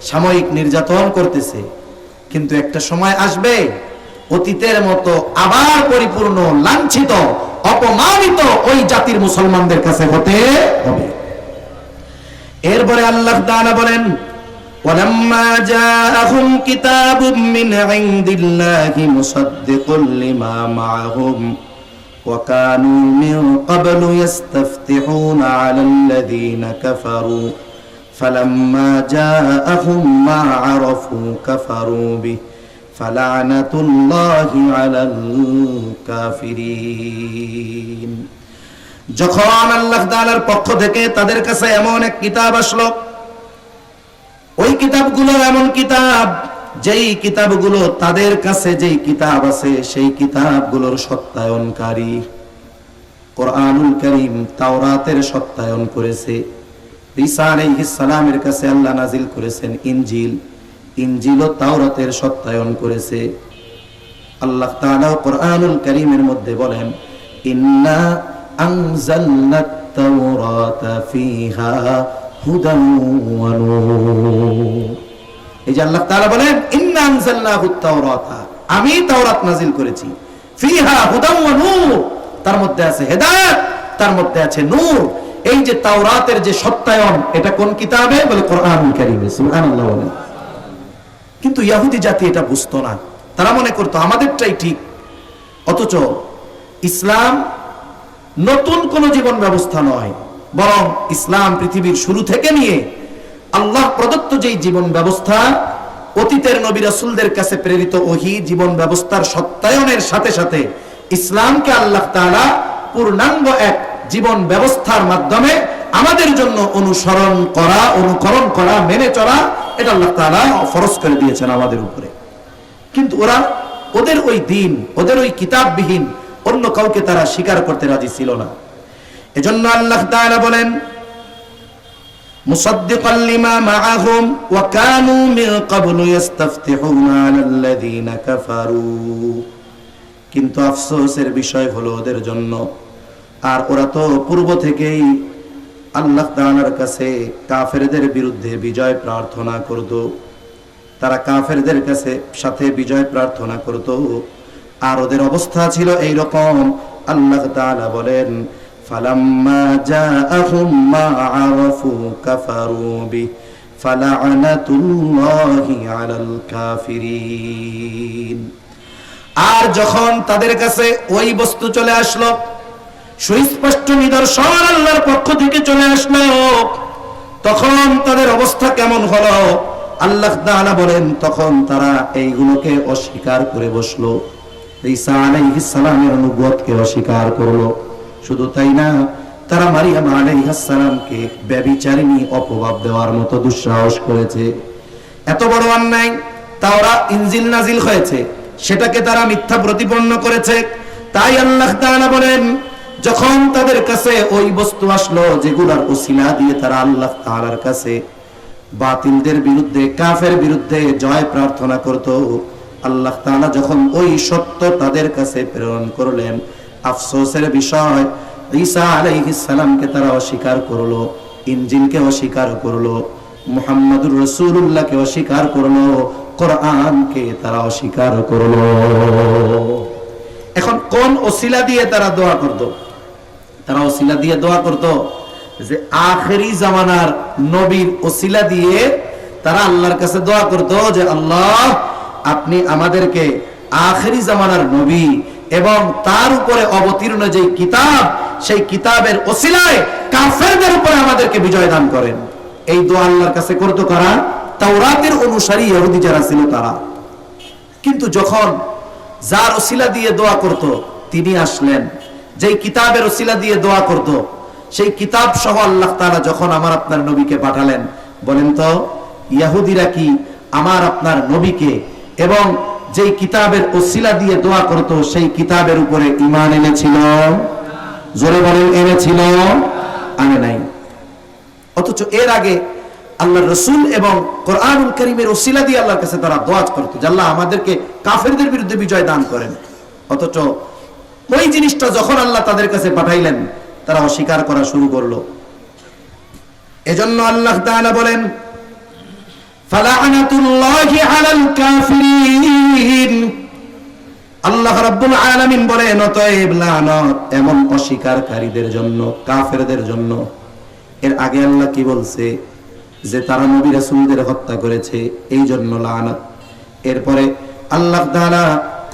সাময়িক নির্যাতন করতেছে, কিন্তু একটা সময় আসবে অতীতের মতো আবার পরিপূর্ণ লাঞ্ছিত অপমানিত ওই জাতির মুসলমানদের কাছে হতে হবে। এরপরে আল্লাহ তাআলা বলেন ওয়ালাম্মা জাআহুম কিতাবুম মিন ইনদিল্লাহি মুসাদ্দিকুল লিমা মাআহুম ওয়া কানু মিন ক্বাবলু ইস্তাফতিহুনা আলাল্লাযীনা কাফারু ফালাম্মা জাআহুম মা আরাফু কাফারু বিহি ফালানাতুল্লাহি আলাল কাফিরিন। যখন আল্লাহ তাআলার পক্ষ থেকে তাদের কাছে এমন এক কিতাব আসলো, ওই কিতাবগুলো এমন কিতাব যেই কিতাবগুলো তাদের কাছে যেই কিতাব আছে সেই কিতাবগুলোর সত্যায়নকারী। কোরআনুল কারীম তাওরাতের সত্যায়ন করেছে। ঈসা আলাইহিস সালামের কাছে আল্লাহ নাজিল করেছেন ইনজিল, ইনজিল ও তাওরাতের সত্যায়ন করেছে। আল্লাহ তাআলা কোরআনুল কারীমের মধ্যে বলেন ইন্না আনজালনাত তাওরাতা ফিহা হুদান ওয়া নূর। এই যে আল্লাহ তাআলা বলেন ইন্না আনজালনাহুত তাওরাতা, আমি তাওরাত নাজিল করেছি, ফিহা হুদান ওয়া নূর, তার মধ্যে আছে হেদায়েত, তার মধ্যে আছে নূর। এই যে তাওরাতের যে সত্যায়ন, এটা কোন কিতাবে? বলে কোরআনুল কারীমে। সুবহানাল্লাহ বলেন। কিন্তু ইহুদি জাতি এটা বুঝতো না, তারা মনে করতো আমাদেরটাই ঠিক। অথচ ইসলাম নতুন কোন জীবন ব্যবস্থা নয়, বরং ইসলাম পৃথিবীর শুরু থেকে নিয়ে আল্লাহ প্রদত্ত যেই জীবন ব্যবস্থা, অতীতের নবী রাসূলদের কাছে প্রেরিত ওহী জীবন ব্যবস্থার সত্যায়নের সাথে সাথে ইসলামকে আল্লাহ তাআলা পূর্ণাঙ্গ এক জীবন ব্যবস্থার মাধ্যমে আমাদের জন্য অনুসরণ করা, অনুকরণ করা, মেনে চলা, এটা আল্লাহ তাআলা ফরজ করে দিয়েছেন আমাদের উপরে। কিন্তু ওরা ওদের ওই দিন, ওদের ওই কিতাববিহীন অন্য কাউকে তারা স্বীকার করতে রাজি ছিল না। এজন্য আল্লাহ তাআলা বলেন মুসাদ্দিকান লিমা মাআহুম ওয়া কানু মিন ক্বাবলু ইস্তাফতিহুনা আলাল্লাযীনা কাফারু। কিন্তু আফসোসের বিষয় হলো ওদের জন্য, আর ওরা তো পূর্ব থেকেই আল্লাহ তাআলার কাছে কাফেরদের বিরুদ্ধে বিজয় প্রার্থনা করত। তারা কাফেরদের কাছে সাথে বিজয় প্রার্থনা করত, আর ওদের অবস্থা ছিল এই রকম। আল্লাহ তাআলা বলেন, ফালাম্মা জাআহুম মা আরাফু কাফারু বি ফালা'নাতুল্লাহি আলাল কাফিরিন। আর যখন তাদের কাছে ওই বস্তু চলে আসলো, সুস্পষ্ট নিদর্শন আল্লাহর পক্ষ থেকে চলে আসলো, তখন তাদের অবস্থা কেমন হলো? আল্লাহ তাআলা বলেন, তখন তারা এইগুলোকে অস্বীকার করে বসলো। ঈসা আলাইহিস সালামের নবুয়তকে অস্বীকার করলো। শুধু তাই না, তারা মারিয়াম আলাইহিস সালামকে ব্যভিচারিণী অপবাদ দেওয়ার মতো দুঃসাহস করেছে। এত বড় অন্যায়! তাওরাত ইনজিল নাজিল হয়েছে, সেটাকে তারা মিথ্যা প্রতিপন্ন করেছে। তাই আল্লাহ তাআলা বলেন, যখন তাদের কাছে ওই বস্তু আসলো যেগুলোর ওসিলা দিয়ে তারা আল্লাহ তাআলার কাছে বাতিলদের বিরুদ্ধে, কাফের বিরুদ্ধে জয় প্রার্থনা করত, আল্লাহ তাআলা যখন ওই সত্য তাদের কাছে প্রেরণ করলেন, আফসোসের বিষয়, ঈসা আলাইহিস সালামকে তারা অস্বীকার করলো, ইনজিলকে অস্বীকার করলো, মুহাম্মাদুর রাসূলুল্লাহকে অস্বীকার করলো, কোরআনকে তারা অস্বীকার করলো। এখন কোন ওসিলা দিয়ে তারা দোয়া করত? তারা ওসিলা দিয়ে দোয়া করত যে আখেরি জামানার নবীর ওসিলা দিয়ে তারা আল্লাহর কাছে দোয়া করত যে আল্লাহ, আপনি আমাদেরকে আখেরি জামানার নবী এবং তার উপরে অবতীর্ণ যে কিতাব, সেই কিতাবের ওসিলায় কাফেরদের উপরে আমাদেরকে বিজয় দান করেন। এই দোয়া আল্লাহর কাছে করত কারা? তাওরাতের অনুসারী ইহুদি যারা ছিল তারা। কিন্তু যখন যার ওসিলা দিয়ে দোয়া করত তিনি আসলেন, যেই কিতাবের ওসিলা দিয়ে দোয়া করত, সেই কিতাব সহ আল্লাহ তাআলা যখন আমার আপনার নবীকে পাঠালেন, বলেন তো ইহুদিরা কি আমার আপনার নবীকে এবং যেই কিতাবের ওসিলা দিয়ে দোয়া করত সেই কিতাবের উপরে ঈমান এনেছিল? জোরে বলেন, এনেছিল? আনে নাই। অথচ এর আগে আল্লাহর রাসূল এবং কোরআনুল কারীমের ওসিলা দিয়ে আল্লাহর কাছে তারা দোয়া করত যে আল্লাহ আমাদেরকে কাফেরদের বিরুদ্ধে বিজয় দান করেন। অথচ ওই জিনিসটা যখন আল্লাহ তাদের কাছে পাঠাইলেন, তারা অস্বীকার করা শুরু করলো। এজন্য আল্লাহ তাআলা বলেন, ফালা'নাতুল্লাহি আলাল কাফিরিন। আল্লাহ রাব্বুল আলামিন বলেন, অতএব লানত এমন অস্বীকারকারীদের জন্য, কাফেরদের জন্য। এর আগে আল্লাহ কি বলছে? যে তারা নবী রাসূলদের হত্যা করেছে, এই জন্য লানত। এরপরে আল্লাহ তাআলা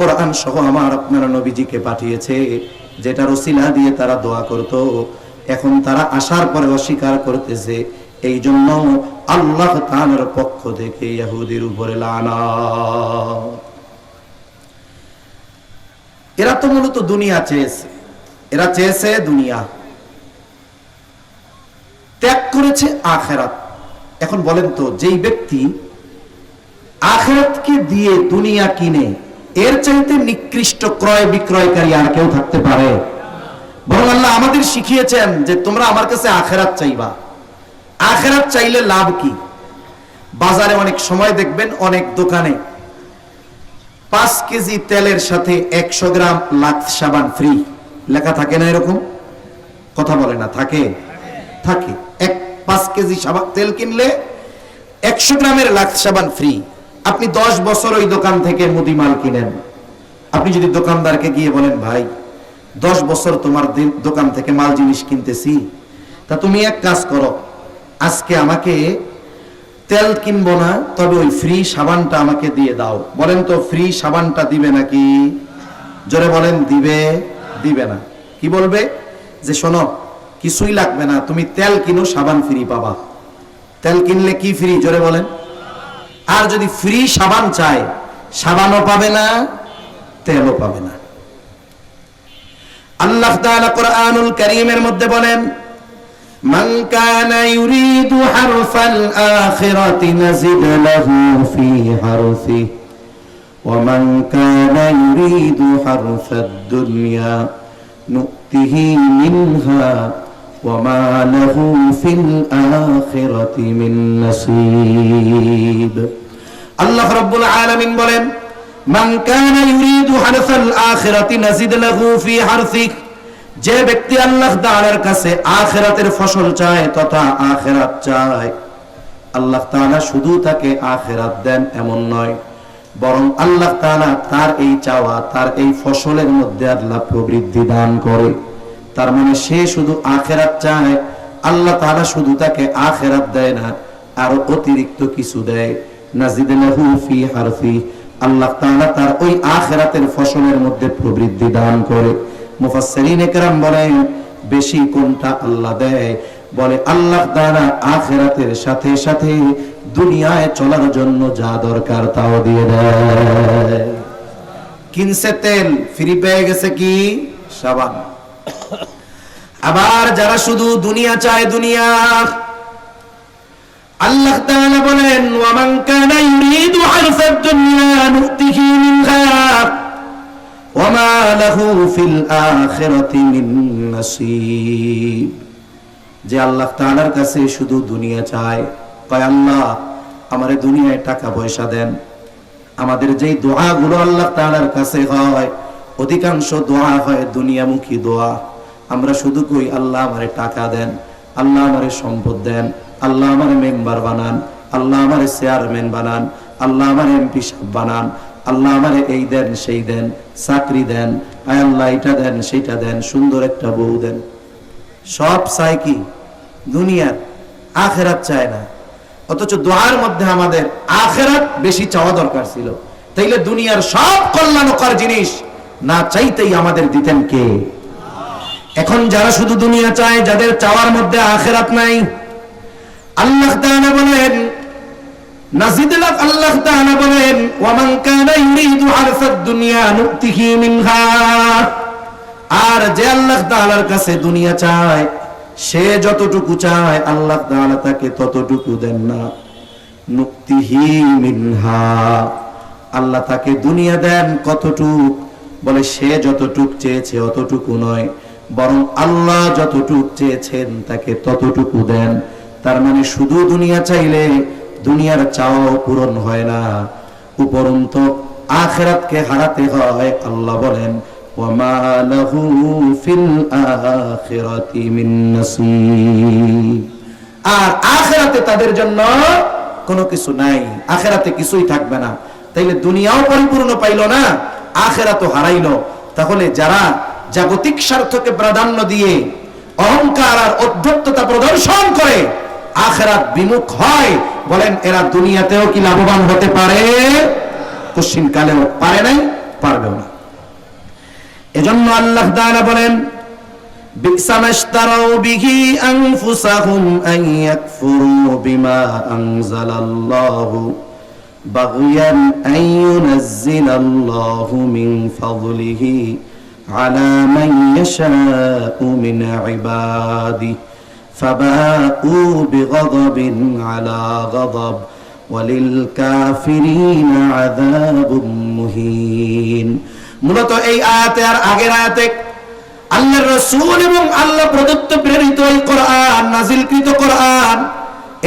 কোরআন সহ আমার আপনার নবীজিকে পাঠিয়েছে, যেটার ওসিলা দিয়ে তারা দোয়া করত। এখন তারা আসার পরে অস্বীকার করতেছে, এই জন্য আল্লাহ তাআলার পক্ষ থেকে ইহুদির উপরে লানত। এরা তো মূলত দুনিয়া চেয়েছে, এরা চেয়েছে দুনিয়া, ত্যাগ করেছে আখিরাত। এখন বলেন তো, যেই ব্যক্তি আখিরাতকে দিয়ে দুনিয়া কিনে, এর চাইতে নিকৃষ্ট ক্রয় বিক্রয়কারী আর কেউ থাকতে পারে? বরং আল্লাহ আমাদের শিখিয়েছেন যে তোমরা আমার কাছে আখিরাত চাইবা। আখিরাত চাইলে লাভ কি? বাজারে অনেক সময় দেখবেন অনেক দোকানে 5 কেজি তেলের সাথে 100 গ্রাম লাক্স সাবান ফ্রি লেখা থাকে না? এরকম কথা বলে না? থাকে, থাকে। 5 কেজি তেল কিনলে 100 গ্রামের লাক্স সাবান ফ্রি। আপনি 10 বছর ওই দোকান থেকে মুদি মাল কিনেন। আপনি যদি দোকানদারকে গিয়ে বলেন, ভাই 10 বছর তোমার দোকান থেকে মাল জিনিস কিনতেছি, তা তুমি এক কাজ করো, আজকে আমাকে তেল কিনবো না, তবে ওই ফ্রি সাবানটা আমাকে দিয়ে দাও। বলেন তো ফ্রি সাবানটা দিবে নাকি? জোরে বলেন, দিবে? দিবে না। কি বলবে? যে শোনো, কিছুই লাগবে না, তুমি তেল কিনো, সাবান ফ্রি পাবা। তেল কিনলে কি ফ্রি? জোরে বলেন। আর যদি ফ্রি সাবান চায়, সাবানও পাবে না, তেলও পাবে না। আল্লাহ তাআলা কোরআনুল কারীমের মধ্যে বলেন, মান কানা ইউরিদু হারফাল আখিরাতি নাজিদ লাহু ফি হারফিহি ওয়া মান কানা ইউরিদু হারফাদ দুনিয়া নুতিহি মিনহা وما له في الآخرة من نصيب আল্লাহ রাব্বুল আলামিন বলেন মান কানা ইউরিদু হারসাল আখিরাতি নাজিদ লাহু ফি হারসিহি যে ব্যক্তি আল্লাহ তাআলার কাছে আখিরাতের ফসল চায় তথা আখিরাত চায় আল্লাহ তাআলা শুধু তাকে আখিরাত দেন এমন নয় বরং আল্লাহ তাআলা তার এই চাওয়া তার এই ফসলের মধ্যে আল্লাহ প্রবৃদ্ধি দান করে তার মানে সে শুধু আখিরাত চায় আল্লাহ তাআলা শুধু তাকে আখিরাত দেয় না আর অতিরিক্ত কিছু দেয় নাজিদ লাহু ফি হারসিহি আল্লাহ তাআলা তার ওই আখিরাতের ফসলের মধ্যে প্রবৃদ্ধি দান করে মুফাসসিরিন একরাম বলেন বেশি কোনটা আল্লাহ দেয় বলে আল্লাহ তাআলা আখিরাতের সাথে সাথে দুনিয়ায় চলার জন্য যা দরকার তাও দিয়ে দেয় কিনছে তেল ফ্রি পেয়ে গেছে কি সাবান আবার যারা শুধু দুনিয়া চায় দুনিয়া আল্লাহ তাআলা বলেন ওয়া মান কানা ইউরিদু হারসাদ দুনিয়া নুতিহি মিনহা ওয়া মা লাহু ফিল আখিরাতি মিন নাসিব যে আল্লাহ তাআলার কাছে শুধু দুনিয়া চায় কয় আল্লাহ আমারে দুনিয়ায় টাকা পয়সা দেন আমাদের যেই দোয়াগুলো আল্লাহ তাআলার কাছে হয় অধিকাংশ দোয়া হয় দুনিয়ামুখী দোয়া আমরা শুধু কই আল্লাহ আমারে টাকা দেন আল্লাহ আমারে সম্পদ দেন আল্লাহ আমারে মেম্বার বানান আল্লাহ আমারে চেয়ারম্যান বানান আল্লাহ আমারে এমপি সাহেব বানান আল্লাহ আমারে এই দেন সেই দেন চাকরি দেন আয় আল্লাহ এটা দেন সেটা দেন সুন্দর একটা বউ দেন সব চাই কি দুনিয়ার আখিরাত চায় না অথচ দোয়ার মধ্যে আমাদের আখিরাত বেশি চাওয়া দরকার ছিল তাইলে দুনিয়ার সব কল্যাণকর জিনিস না চাইতেই আমাদের দিতেন কে এখন যারা শুধু দুনিয়া চায় যাদের চাওয়ার মধ্যে আখিরাত নাই আল্লাহ তাআলা বলেন নাজিদ লাক আল্লাহ তাআলা বলেন ওয়া মান কানা ইউরিদু হারসাদ দুনিয়া নুতিহি মিনহা আর যে আল্লাহ তাআলার কাছে দুনিয়া চায় সে যতটুকু চায় আল্লাহ তাআলা তাকে ততটুকু দেন না নুতিহি মিনহা আল্লাহ তাকে দুনিয়া দেন কতটুক বলে সে যতটুক চেয়েছে অতটুকু নয় বরং আল্লাহ যতটুক চেয়েছেন তাকে ততটুকু দেন তার মানে শুধু দুনিয়া চাইলে দুনিয়ার চাওয়া পূরণ হয় না উপরন্তু আখিরাতকে হারাতে হয় আল্লাহ বলেন ওয়া মা লাহু ফিল আখিরাতি মিন নাসিব আর আখিরাতে তাদের জন্য কোনো কিছু নাই আখিরাতে কিছুই থাকবে না তাইলে দুনিয়াও পরিপূর্ণ পাইলো না আখিরাতও হারাইলো তাহলে যারা জাগতিক স্বার্থকে প্রাধান্য দিয়ে অহংকার আর অধ্যত্ততা প্রদর্শন করে আখিরাত বিমুখ হয় বলেন এরা দুনিয়াতেও কি লাভবান হতে পারে কোশ্চিন কালেও পারে নাই পারবেও না এজন্য আল্লাহ তাআলা বলেন বিসামাশতারাউ বিহি আনফুসাহুম আন ইয়াকফুরু বিমা আনজালাল্লাহু বাগয়ান আন ইউনাজ্জিলাল্লাহু মিন ফাদলিহি আলা মান ইয়াশাউ মিন ইবাদিহি فباءوا بغضب على غضب وللكافرين عذاب مهين মূলত এই আয়াতে আর আগের আয়াতে আল্লাহর রাসূল এবং আল্লাহ প্রদত্ত প্রেরিত এই কোরআন নাজিলকৃত কোরআন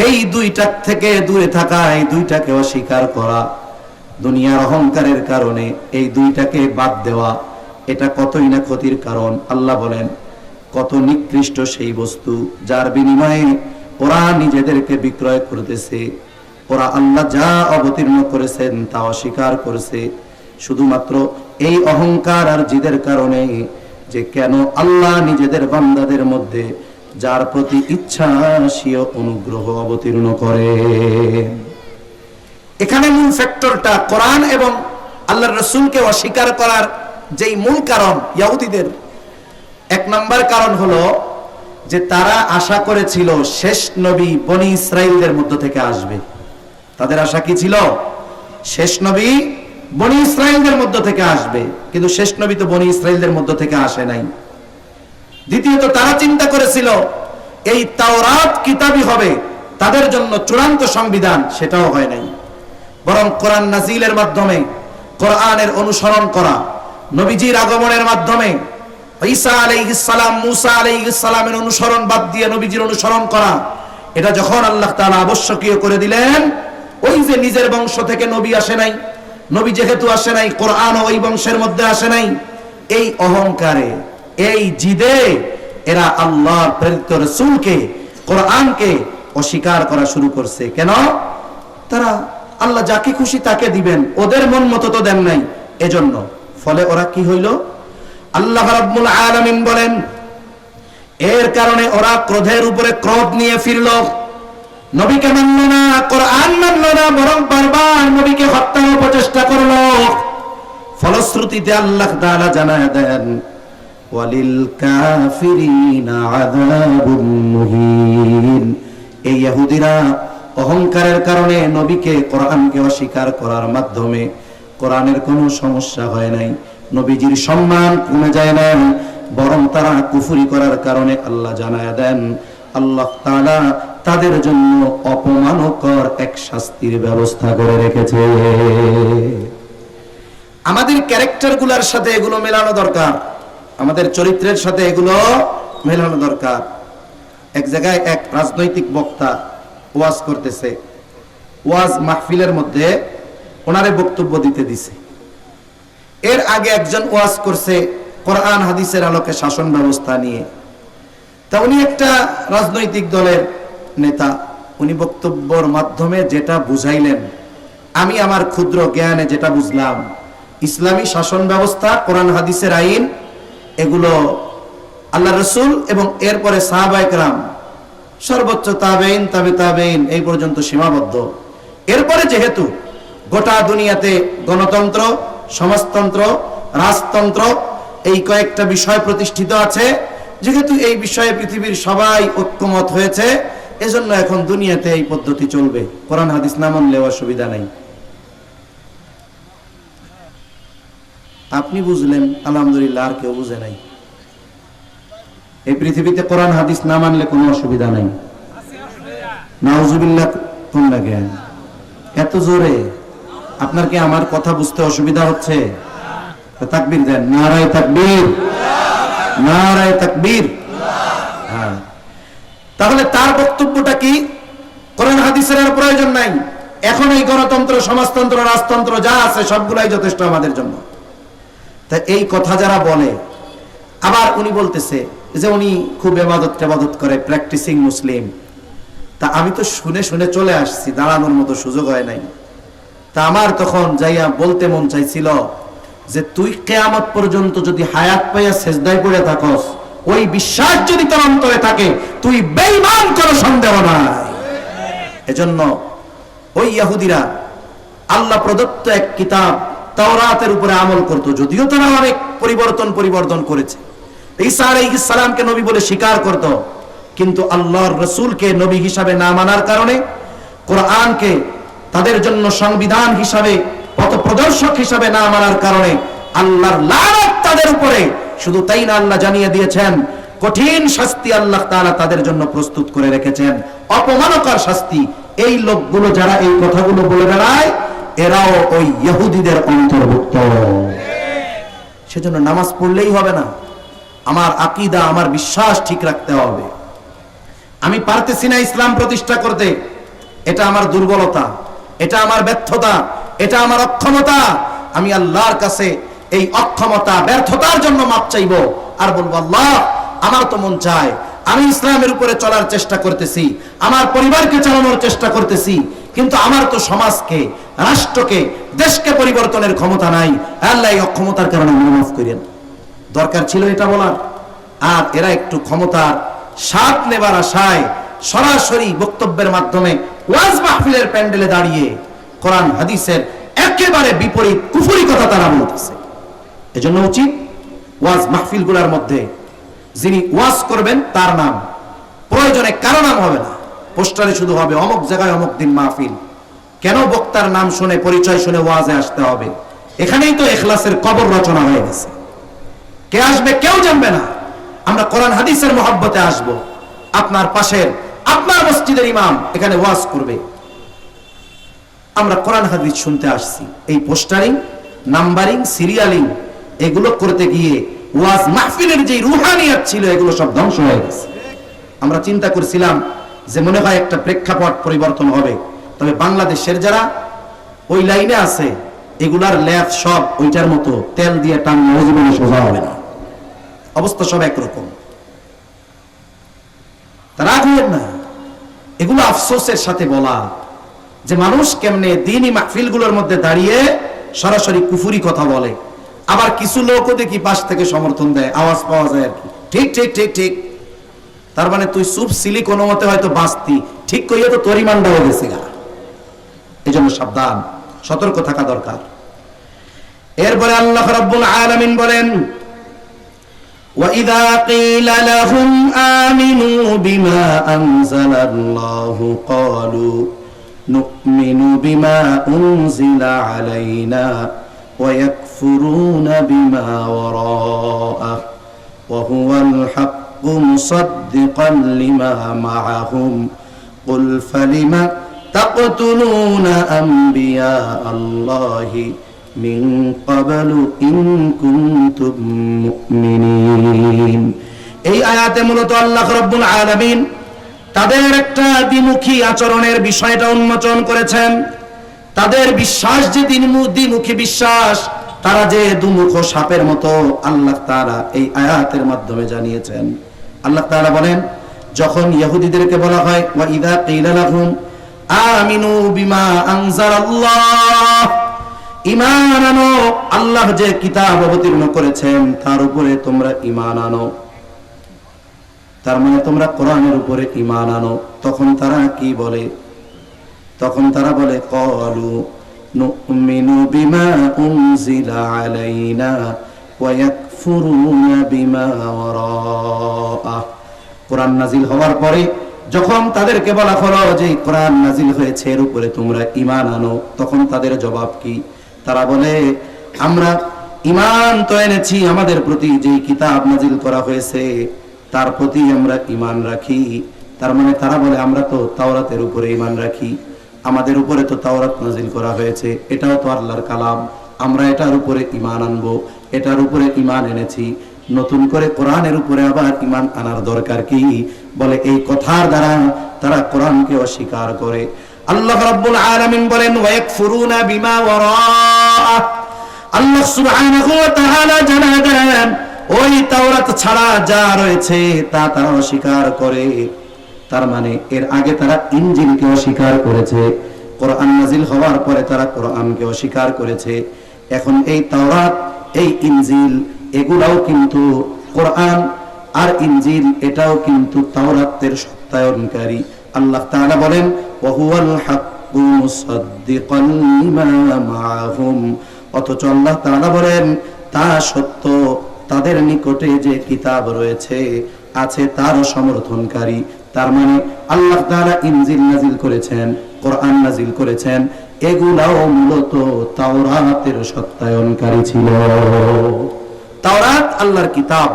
এই দুইটা থেকে দূরে থাকা এই দুইটাকে অস্বীকার করা দুনিয়ার অহংকারের কারণে এই দুইটাকে বাদ দেওয়া এটা কতই না ক্ষতির কারণ আল্লাহ বলেন কত নিকৃষ্ট সেই বস্তু যার বিনিময়ে ওরা নিজেদেরকে বিক্রয় করতেছে ওরা আল্লাহ যা অবতীর্ণ করেছেন তা অস্বীকার করেছে শুধুমাত্র এই অহংকার আর জিদের কারণে যে কেন আল্লাহ নিজেদের বান্দাদের মধ্যে যার প্রতি ইচ্ছাশীয় অনুগ্রহ অবতীর্ণ করে এখানে মূল ফ্যাক্টরটা কোরআন এবং আল্লাহর রাসূলকে অস্বীকার করার যেই মূল কারণ ইহুদিদের এক নাম্বার কারণ হলো যে তারা আশা করেছিল শেষ নবী বনি ইসরাইলদের মধ্য থেকে আসবে তাদের আশা কি ছিল শেষ নবী বনি ইসরাইলদের মধ্য থেকে আসবে কিন্তু শেষ নবী তো বনি ইসরাইলদের মধ্য থেকে আসে নাই দ্বিতীয়ত তারা চিন্তা করেছিল এই তাওরাত কিতাবই হবে তাদের জন্য চূড়ান্ত সংবিধান সেটাও হয় নাই বরং কোরআন নাজিলের মাধ্যমে কোরআনের অনুসরণ করা নবীজির আগমনের মাধ্যমে ঈসা আলাইহিস সালাম, মুসা আলাইহিস সালামের অনুসরণ বাদ দিয়ে নবীজির অনুসরণ করা, এটা যখন আল্লাহ তাআলা আবশ্যকীয় করে দিলেন, ওই যে নিজের বংশ থেকে নবী আসে নাই, নবী যেহেতু আসে নাই, কোরআনও ওই বংশের মধ্যে আসে নাই, এই অহংকারে, এই জিদে এরা আল্লাহর প্রেরিত রাসূলকে, কোরআনকে অস্বীকার করা শুরু করছে। কেন? তারা আল্লাহ যাকে খুশি তাকে দিবেন, ওদের মন মতো তো দেন নাই, এজন্য। ফলে ওরা কি হইল? আল্লাহ রাব্বুল আলামিন বলেন, এর কারণে ওরা ক্রোধের উপরে ক্রোধ নিয়ে ফিরল, নবীকে মানল না, কোরআন মানল না, বরং বারবার নবীকে হত্যার প্রচেষ্টা করল। ফলশ্রুতিতে আল্লাহ তাআলা জানায় দেন, ওয়ালিল কাফিরিনা আযাবুন মুহিন। এই ইহুদিরা অহংকারের কারণে নবীকে, কোরআনকে অস্বীকার করার মাধ্যমে কোরআনের কোনো সমস্যা হয় নাই, নবীজির সম্মান কমে যায় না, বরং তারা কুফরি করার কারণে আল্লাহ জানায় দেন, আল্লাহ তাআলা তাদের জন্য অপমানকর এক শাস্তির ব্যবস্থা করে রেখেছে। আমাদের ক্যারেক্টারগুলোর সাথে এগুলো মেলানো দরকার, আমাদের চরিত্রের সাথে এগুলো মেলানো দরকার। এক জায়গায় এক রাজনৈতিক বক্তা ওয়াজ করতেছে, ওয়াজ মাহফিলের মধ্যে ওনারে বক্তব্য দিতে দিছে। এর আগে একজন ওয়াজ করছে কোরআন হাদিসের আলোকে শাসন ব্যবস্থা নিয়ে। তা উনি একটা রাজনৈতিক দলের নেতা, উনি বক্তব্যের মাধ্যমে যেটা বুঝাইলেন, আমি আমার ক্ষুদ্র জ্ঞানে যেটা বুঝলাম, ইসলামী শাসন ব্যবস্থা, কোরআন হাদিসের আইন, এগুলো আল্লাহ রাসূল এবং এরপরে সাহাবায়ে কেরাম, সর্বোচ্চ তাবেঈন, তাবে তাবেঈন, এই পর্যন্ত সীমাবদ্ধ। এরপরে যেহেতু গোটা দুনিয়াতে গণতন্ত্র, সমাজতন্ত্র, রাজতন্ত্র, এই কয়েকটা বিষয় প্রতিষ্ঠিত আছে, যেহেতু এই বিষয়ে পৃথিবীর সবাই ঐক্যমত হয়েছে, এজন্য এখন দুনিয়াতে এই পদ্ধতি চলবে, কোরআন হাদিস না মানলেও অসুবিধা নাই। আপনি বুঝলেন, আলহামদুলিল্লাহ, আর কেউ বুঝে নাই। এই পৃথিবীতে কোরআন হাদিস না মানলে কোনো অসুবিধা নাই। নাউজুবিল্লাহ, কোন লাগে এত জোরে? আপনার কি আমার কথা বুঝতে অসুবিধা হচ্ছে? তাকবীর দেন, নারায়ে তাকবীর, নারায়ে তাকবীর। হ্যাঁ, তাহলে তার বক্তব্যটা কি? কোরআন হাদিসের আর প্রয়োজন নাই, এখন এই গণতন্ত্র, সমাজতন্ত্র, রাজতন্ত্র যা আছে সবগুলাই যথেষ্ট আমাদের জন্য। তা এই কথা যারা বলে, আবার উনি বলতেছে যে উনি খুব ইবাদত করে, প্র্যাকটিসিং মুসলিম। তা আমি তো শুনে শুনে চলে আসছি, দাঁড়ানোর মতো সুযোগ হয় নাই। তা আমার তখন যাইয়া বলতে মন চাইছিল যে তুই কিয়ামত পর্যন্ত যদি হায়াত পাইয়া সেজদায় পড়ে থাকস, ওই বিশ্বাস যদি তোর অন্তরে থাকে, তুই বেঈমান, কোনো সন্দেহ নাই। এজন্য ওই ইহুদিরা আল্লাহ প্রদত্ত এক কিতাব তাওরাতের উপরে আমল করত, যদিও তারা অনেক পরিবর্তন করেছে। ঈসা আলাইহিস সালামকে নবী বলে স্বীকার করত, কিন্তু আল্লাহর রাসূলকে নবী হিসাবে না মানার কারণে, কোরআনকে তাদের জন্য সংবিধান হিসাবে, পথপ্রদর্শক হিসাবে না মানার কারণে আল্লাহর লানত তাদের উপরে। শুধু তাই না, আল্লাহ জানিয়ে দিয়েছেন কঠিন শাস্তি আল্লাহ তাআলা তাদের জন্য প্রস্তুত করে রেখেছেন, অপমানকর শাস্তি। এই লোকগুলো যারা এই কথাগুলো বলে বেড়ায়, এরাও ওই ইহুদিদের অন্তর্ভুক্ত। সেজন্য নামাজ পড়লেই হবে না, আমার আকীদা, আমার বিশ্বাস ঠিক রাখতে হবে। আমি পারতেছি না ইসলাম প্রতিষ্ঠা করতে, এটা আমার দুর্বলতা, এটা আমার ব্যর্থতা, এটা আমার অক্ষমতা। আমি আল্লাহর কাছে এই অক্ষমতা, ব্যর্থতার জন্য মাপ চাইবো, আর বলবো, আল্লাহ, আমার তো মন চায়, আমি ইসলামের উপরে চলার চেষ্টা করতেছি, আমার পরিবারকে চালানোর চেষ্টা করতেছি, কিন্তু আমার তো সমাজকে, রাষ্ট্রকে, দেশকে পরিবর্তনের ক্ষমতা নাই। আল্লাহ এই অক্ষমতার কারণে মাফ করেন। দরকার ছিল এটা বলার। আর এরা একটু ক্ষমতার স্বাদ নেবার আশায় সরাসরি বক্তব্যের মাধ্যমে ওয়াজ মাহফিলের প্যান্ডেলে দাঁড়িয়ে কোরআন হাদিসের একেবারে বিপরীত কুফরি কথা তারা বলতেছে। এজন্য উচিত ওয়াজ মাহফিলগুলোর মধ্যে যিনি ওয়াজ করবেন তার নাম, প্রয়োজনে কারো নাম হবে না, পোস্টারে শুধু হবে অমুক জায়গায় অমুক দিন মাহফিল। কেন বক্তার নাম শুনে, পরিচয় শুনে ওয়াজে আসতে হবে? এখানেই তো ইখলাসের কবর রচনা হয়ে গেছে। কে আসবে কেউ জানবে না। আমরা কোরআন হাদিসের মহব্বতে আসব। আপনার পাশের, আপনার মসজিদের ইমাম এখানে ওয়াজ করবে, আমরা কোরআন হাদিস শুনতে আসছি। এই পোস্টারিং, নাম্বারিং, সিরিয়ালিং এগুলো করতে গিয়ে ওয়াজ মাহফিলের যে রুহানিয়াত ছিল এগুলো সব ধ্বংস হয়ে গেছে। আমরা চিন্তা করছিলাম যে মনে হয় একটা প্রেক্ষাপট পরিবর্তন হবে, তবে বাংলাদেশের যারা ওই লাইনে আছে এগুলার লেফ সব ওইটার মতো তেল দিয়ে টানলে জীবনে সোজা হবে না, অবস্থা সব একরকম। তারা আগের না, এগুলো আফসোসের সাথে বলা যে মানুষ কেমনে দ্বীনি মাহফিলগুলোর মধ্যে দাঁড়িয়ে সরাসরি কুফুরি কথা বলে, আবার কিছু লোকও দেখি পাশ থেকে সমর্থন দেয়, আওয়াজ পাওয়া যায় আর কি, ঠিক ঠিক ঠিক ঠিক। তার মানে তুই চুপ ছিলি কোনো মতে হয়তো বাঁচতি, ঠিক কইয়া তো তোর ইমানটা হয়ে গেছে গা। এই জন্য সাবধান, সতর্ক থাকা দরকার। এরপরে আল্লাহ রাব্বুল আলামিন বলেন وَإِذَا قِيلَ لَهُمْ آمِنُوا بِمَا أَنزَلَ اللَّهُ قَالُوا نُؤْمِنُ بِمَا أُنزِلَ عَلَيْنَا وَيَكْفُرُونَ بِمَا وَرَاءَهُ وَهُوَ الْحَقُّ مُصَدِّقًا لِمَا مَعَهُمْ قُلْ فَلِمَ تَقْتُلُونَ أَنبِيَاءَ اللَّهِ মিন ক্বাবলু ইন কুনতুম মুমিনিন। এই আয়াতে মূলত আল্লাহ রাব্বুল আলামিন তাদের একটা দ্বিমুখী আচরণের বিষয়টা উন্মোচন করেছেন। তাদের বিশ্বাস যে দ্বিমুখী বিশ্বাস, তারা যে দুমুখ সাপের মতো আল্লাহ তাআলা এই আয়াতের মাধ্যমে জানিয়েছেন। আল্লাহ তাআলা বলেন, যখন ইহুদিদেরকে বলা হয় ওয়া ইযা কিলা লাহুম আমিনু বিমা আনজালাল্লাহ, ঈমান আনো, আল্লাহ যে কিতাব অবতীর্ণ করেছেন তার উপরে তোমরা ঈমান আনো, তার মানে তোমরা কোরআনের উপরে ঈমান আনো। তখন তারা কি বলে? তখন তারা বলে ক্বালু নুমিনু বিমা উনজিলা আলাইনা ওয়া ইয়াকফুরুনা বিমা ওয়ারাআহ। কোরআন নাজিল হওয়ার পরে যখন তাদেরকে বলা হলো যে কোরআন নাজিল হয়েছে এর উপরে তোমরা ঈমান আনো, তখন তাদের জবাব কি? তারা বলে আমরা ঈমান তো এনেছি, আমাদের প্রতি যে কিতাব নাজিল করা হয়েছে তার প্রতি আমরা ঈমান রাখি। তার মানে তারা বলে আমরা তো তাওরাতের উপরে ঈমান রাখি, আমাদের উপরে তো তাওরাত নাজিল করা হয়েছে, এটাও তো আল্লাহর কালাম, আমরা এটার উপরে ঈমান আনবো, এটার উপরে ঈমান এনেছি, নতুন করে কোরআনের উপরে আবার ঈমান আনার দরকার কি? বলে এই কথার দ্বারা তারা কোরআনকে অস্বীকার করে। আল্লাহ রাব্বুল আলামিন বলেন ওয়ায়াকফুরুনা বিমা ওয়ারাআহ। আল্লাহ সুবহানাহু ওয়া তাআলা জানান দেন ওই তাওরাত ছাড়া যা রয়েছে তা তারা অস্বীকার করে। তার মানে এর আগে তারা ইনজিলকে অস্বীকার করেছে, কোরআন নাজিল হওয়ার পরে তারা কোরআনকে অস্বীকার করেছে। এখন এই তাওরাত, এই ইনজিল এগুলাও কিন্তু কোরআন আর ইনজিল এটাও কিন্তু তাওরাতের সত্যায়নকারী। আল্লাহ তাআলা বলেন ওয়াহুয়াল হাক্কু মুসাদ্দিকান লিমা মাআহুম। অথচ আল্লাহ তাআলা বলেন তা সত্য, তাদের নিকটে যে কিতাব রয়েছে আছে তার সমর্থনকারী। তার মানে আল্লাহ তাআলা ইনজিল নাজিল করেছেন, কোরআন নাজিল করেছেন, এগুলাও মূলত তাওরাতের সত্যায়নকারী ছিল। তাওরাত আল্লাহর কিতাব,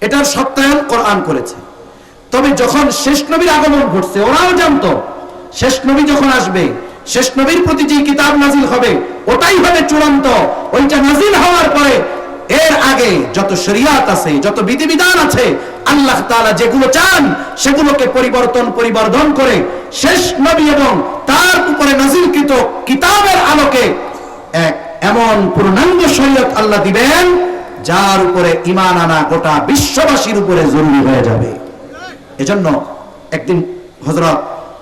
এটার সত্যায়ন কোরআন করেছে। তবে যখন শেষ নবীর আগমন ঘটছে ওরাও জানতো শেষ নবী যখন আসবে, শেষ নবীর প্রতি যে কিতাব নাজিল হবে ওটাই হবে চূড়ান্ত। ওইটা নাজিল হওয়ার পরে এর আগে যত শরিয়াত আছে, যত বিধিবিধান আছে, আল্লাহ তাআলা যেগুলো চান সেগুলোকে পরিবর্তন করে শেষ নবী এবং তার উপরে নাজিলকৃত কিতাবের আলোকে এক এমন পূর্ণাঙ্গ শরীয়ত আল্লাহ দিবেন যার উপরে ঈমান আনা গোটা বিশ্ববাসীর উপরে জরুরি হয়ে যাবে। এজন্য একদিন হযরত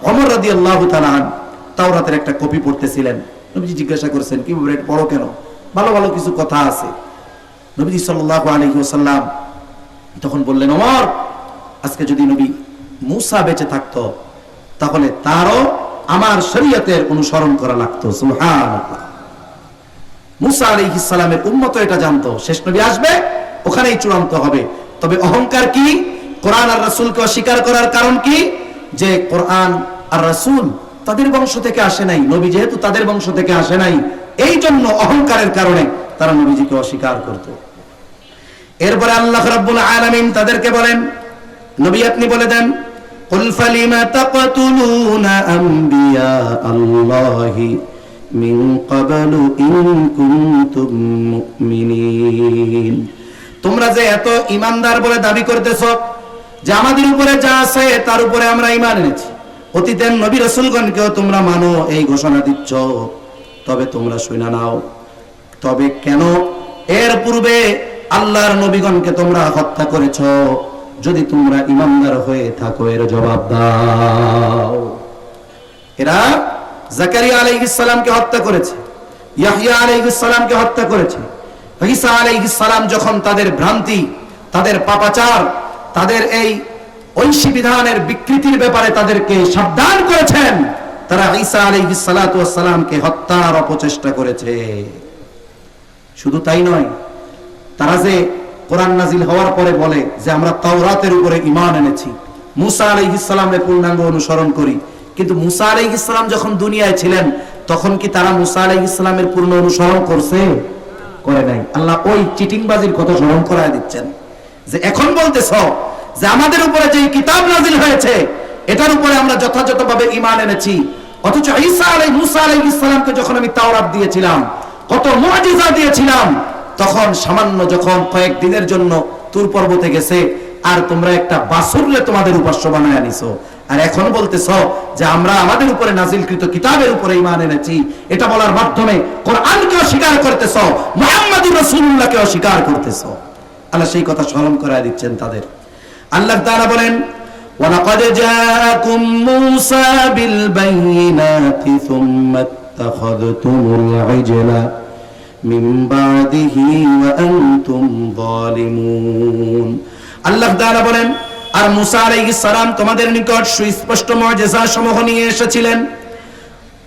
ওমর রাদিয়াল্লাহু তাআলা তাওরাতের একটা কপি পড়তেছিলেন। নবীজি জিজ্ঞাসা করেছেন কি ব্যাপার, এটা পড়ো কেন? ভালো ভালো কিছু কথা আছে। নবীজি সাল্লাল্লাহু আলাইহি ওয়াসাল্লাম তখন বললেন, ওমর, আজকে যদি নবী মূসা বেঁচে থাকতো তাহলে তারও আমার শরীয়তের অনুসরণ করা লাগতো। সুবহানাল্লাহ। মূসা আলাইহিস সালামের উম্মত এটা জানতো শেষ নবী আসবে, ওখানেই চূড়ান্ত হবে। তবে অহংকার কি? কোরআন আর রাসূলকে অস্বীকার করার কারণ কি? যে কোরআন আর রাসূল তাদের বংশ থেকে আসে নাই, নবী যেহেতু তাদের বংশ থেকে আসে নাই, এই জন্য অহংকারের কারণে তারা নবীজিকে অস্বীকার করত। এরপরে আল্লাহ রাব্বুল আলামিন তাদেরকে বলেন, নবী আপনি বলে দেন, কুল ফালিমা তাকতুলুনা আম্বিয়া আল্লাহি মিন ক্বাবলু ইন কুনতুম মুমিনিন। তোমরা যে এত ইমানদার বলে দাবি করতেছো যে আমাদের উপরে যা আছে তার উপরে আমরা ঈমান এনেছি, অতীতের নবী রাসূলগণকেও তোমরা মানো, এই ঘোষণা দিচ্ছ, তবে তোমরা শুনে নাও, তবে কেন এর পূর্বে আল্লাহর নবীগণকে তোমরা হত্যা করেছো? যদি তোমরা ইমানদার হয়ে থাকো এর জবাব দাও। এরা জাকারিয়া আলাইহিস সালামকে হত্যা করেছে, ইয়াহইয়া আলাইহিস সালামকে হত্যা করেছে। ঈসা আলাইহিস সালাম যখন তাদের ভ্রান্তি, তাদের পাপাচার, তাদের এই ঐশী বিধানের বিকৃতির ব্যাপারে তাদেরকে সাবধান করেছেন, তারা ঈসা আলাইহিস সালাতু ওয়াস সালামকে হত্যার অপচেষ্টা করেছে। শুধু তাই নয়, তারা যে কোরআন নাজিল হওয়ার পরে বলে যে আমরা তাওরাতের উপরে ঈমান এনেছি, মুসা আলাইহিস সালামের পূর্ণাঙ্গ অনুসরণ করি, কিন্তু মুসা আলাইহিস সালাম যখন দুনিয়ায় ছিলেন তখন কি তারা মুসা আলাইহিস সালামের পূর্ণ অনুসরণ করছে? করে নাই। আল্লাহ ওই চিটিংবাজির কথা স্মরণ করায় দিচ্ছেন যে এখন বলতেছো যে আমাদের উপরে যে কিতাব নাজিল হয়েছে এটার উপরে আমরা যথাযথভাবে ঈমান এনেছি, অথচ মুসা আলাইহিস সালামকে যখন আমি তাওরাত দিয়েছিলাম, কত মুআজিজা দিয়েছিলাম, তখন সামান্য যখন কয়েকদিনের জন্য তুর পর্বতে গেছে আর তোমরা একটা বাছুরকে তোমাদের উপাস্য বানায় আনিছো, আর এখন বলতেছো যে আমরা আমাদের উপরে নাজিলকৃত কিতাবের উপরে ঈমান এনেছি। এটা বলার মাধ্যমে কোরআনকে অস্বীকার করতেছো, মুহাম্মদুর রাসূলুল্লাহকে অস্বীকার করতেছো। আল্লাহ সেই কথা স্মরণ করায় দিচ্ছেন তাদের। আল্লাহ তাআলা বলেন, ওয়ালাকাদ জাআকুম মূসা বিল বাইয়িনাতি সুম্মা ইত্তাখাযতুমুল ইজলা মিন বাদিহি ওয়া আনতুম যালিমুন। আল্লাহ তাআলা বলেন, আর মুসা আলাইহিস সালাম তোমাদের নিকট সুস্পষ্ট মুআজিজা সমূহ নিয়ে এসেছিলেন,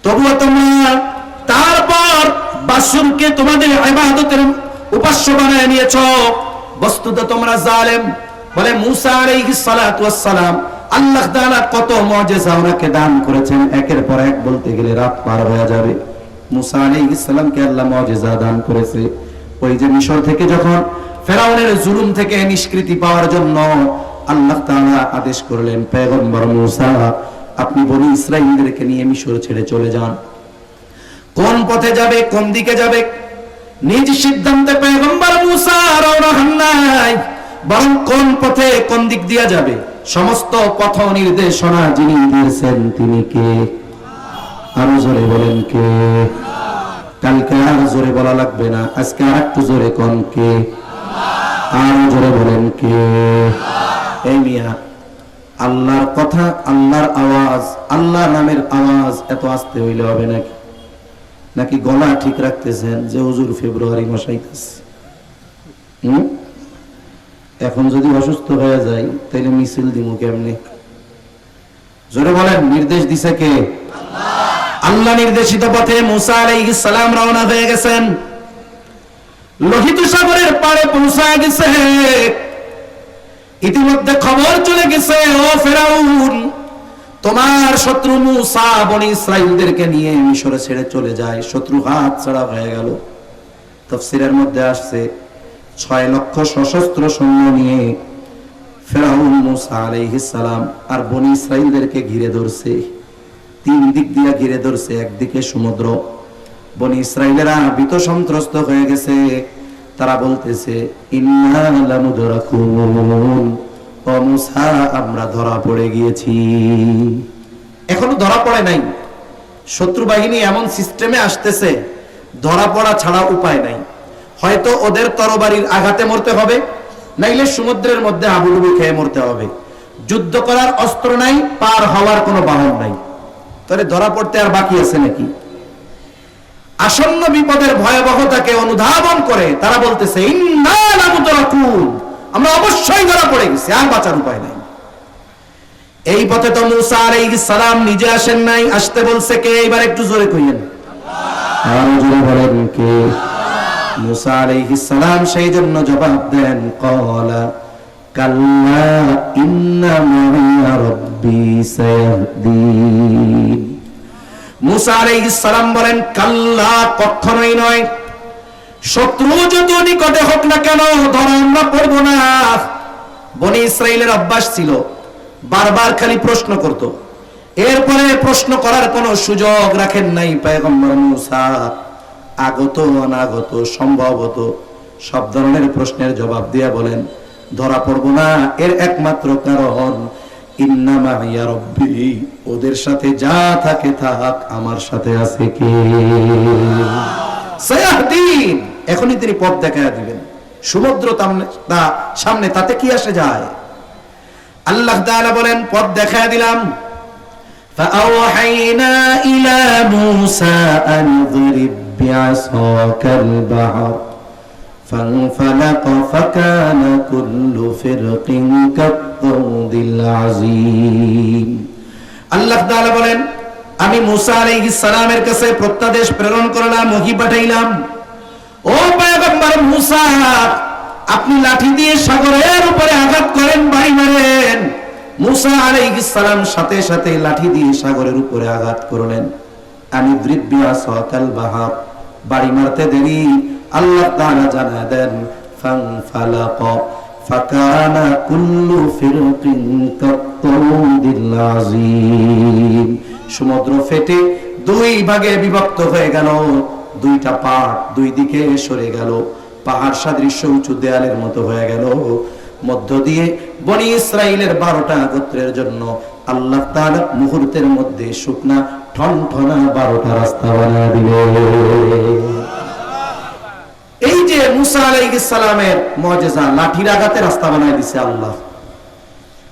তবুও তোমরা তারপর বাছুরকে তোমাদের ইবাদতের উপাস্য বানায় নিয়েছো। বস্তুত তোমরা জালেম। বলে মুসা আলাইহিস সালাতু ওয়াস সালাম, আল্লাহ তাআলা কত মুআজিজা ওনাকে দান করেছেন, একের পর এক বলতে গেলে রাত পার হয়ে যাবে। মুসা আলাইহিস সালামকে আল্লাহ মুআজিজা দান করেছে। ওই যে মিশর থেকে যখন ফেরাউনের জুলুম থেকে নিষ্কৃতি পাওয়ার জন্য আল্লাহ তাআলা আদেশ করলেন, পয়গম্বর মুসা আপনি বনি ইসরাঈলদেরকে নিয়ে মিশর ছেড়ে চলে যান। কোন পথে যাবে, কোন দিকে যাবে, নিজ সিদ্ধান্তে পয়গম্বর মুসা রওনা হন নাই, বরং কোন পথে কোন দিক দিয়ে যাবে সমস্ত পথ নির্দেশনা যিনি দিয়েছেন তিনি কে? আরো জোরে বলেন কে? কালকে আর জোরে বলা লাগবে না, আজকে আর একটু জোরে কোন কে? আরো জোরে বলেন কে? এই মিয়া, আল্লাহর কথা, আল্লাহর আওয়াজ, আল্লাহ নামের আওয়াজ এত আস্তে হইলে হবে নাকি? নাকি গলা ঠিক রাখতেছেন যে হুজুর ফেব্রুয়ারি মাস আইতাছে, এখন যদি অসুস্থ হয়ে যায় তাহলে মিছিল দিমু কেমনে? জোরে বলেন, নির্দেশ দিছে কে? আল্লাহ নির্দেশিত পথে মুসা আলাইহিস সালাম রওনা হয়ে গেছেন। লোহিত সাগরের পাড়ে পৌঁছা গেছে। ইতিমধ্যে খবর চলে গেছে, ও ফেরাউন, তোমার শত্রু মুসা বনি ইসরাঈলদেরকে নিয়ে মিশরে ছেড়ে চলে যায়। শত্রু হাত ছাড়া হয়ে গেল। তাফসীরের মধ্যে আসছে 6 লক্ষ সশস্ত্র সৈন্য নিয়ে ফেরাউন মুসা আলাইহিস সালাম আর বনি ইসরাঈলদেরকে ঘিরে ধরছে। 3 দিক দিয়ে ঘিরে ধরছে। একদিকে সমুদ্র। বনি ইসরাঈলেরা ভীত সন্ত্রস্ত হয়ে গেছে। তারা বলতেছে, ইন্না লামুদরাকুন, ও মুসা আমরা ধরা পড়ে গিয়েছি। এখনো ধরা পড়ে নাই। শত্রু বাহিনী এমন সিস্টেমে আসতেছে, ধরা পড়া ছাড়া উপায় নাই। হয়তো ওদের তরবারির আঘাতে মরতে হবে, নাইলে সমুদ্রের মধ্যে হাবুডুবু খেয়ে মরতে হবে। যুদ্ধ করার অস্ত্র নাই, পার হওয়ার কোনো বাহন নাই। তাহলে ধরা পড়তে আর বাকি আছে নাকি? আসন্ন বিপদের ভয়াবহতাকে অনুধাবন করে তারা বলতেছে, ইন্না লামুদরাকুন, আমরা অবশ্যই ধরা পড়ে গেছি, আর বাঁচার উপায় নাই। এই পথে তো মুসা আলাইহিস সালাম নিজে আসেন নাই, আসতে বলছে কে? এবার একটু জোরে কইেন, আর জোরে বলেন কে? মুসা আলাইহিস সালাম সেই জন্য জবাব দেন, ক্বালা কাল্লা ইন্না মা'ইয়া রাব্বী সায়াহদিন। মুসা আলাইহিস সালাম বলেন, কাল্লা, কখনোই নয়। শত্রু যত নিকটে হোক না কেন, ধরা আমরা পড়ব না। বনি ইসরাঈলের অভ্যাস ছিল বারবার খালি প্রশ্ন করত, এরপরে প্রশ্ন করার কোনো সুযোগ রাখেন নাই পয়গম্বর মুসা। আগত অনাগত সম্ভবত সব ধরনের প্রশ্নের জবাব দিয়া বলেন ধরা পড়বো না। এর একমাত্র কারণ ইন্নামা ইয়া রব্বি, ওদের সাথে যা থাকে থাক, আমার সাথে আছে কে? সায়াহদিন, এখনই তিনি পথ দেখায়া দিবেন। সমুদ্র সামনে, তাতে কি আসে যায়? আল্লাহ তাআলা বলেন পথ দেখায়া দিলাম। فأوحينا إلى موسى أن اضرب بعصاك البحر فانفلق فكان كل فرق كالطود العظيم। আল্লাহ তাআলা বলেন আমি মুসা আলাইহিস সালামের কাছে প্রত্যাদেশ প্রেরণ করলাম, ওহী পাঠাইলাম। ও পয়গম্বর মুসা, আপনি লাঠি দিয়ে সাগরের উপরে আঘাত করেন, বাড়ি মারেন। মুসা আলাইহিস সালাম সাথে সাথে লাঠি দিয়ে সাগরের উপরে আঘাত করলেন। আমি বিআসাকাল বাহর, বাড়ি মারতে দেরি আল্লাহ তাআলা জানা দেন ফানফালাক ফাকানা কুল্লু ফিরকিন কাত্তুদিল আযীম। সমুদ্র ফেটে দুই ভাগে বিভক্ত হয়ে গেল, দুইটা পাহাড় দুই দিকে সরে গেল, পাহাড় সাদৃশ্য উঁচু দেয়ালের মতো হয়ে গেল। মধ্য দিয়ে বনি ইসরাইলের 12টা গোত্রের জন্য আল্লাহ তাআলা মুহূর্তের মধ্যে শুকনা ঠনঠনা 12টা রাস্তা বানিয়ে দিলেন। এই যে মুসা আলাইহিস সালামের মুজিজা, লাঠির আঘাতে রাস্তা বানিয়ে দিয়েছে আল্লাহ।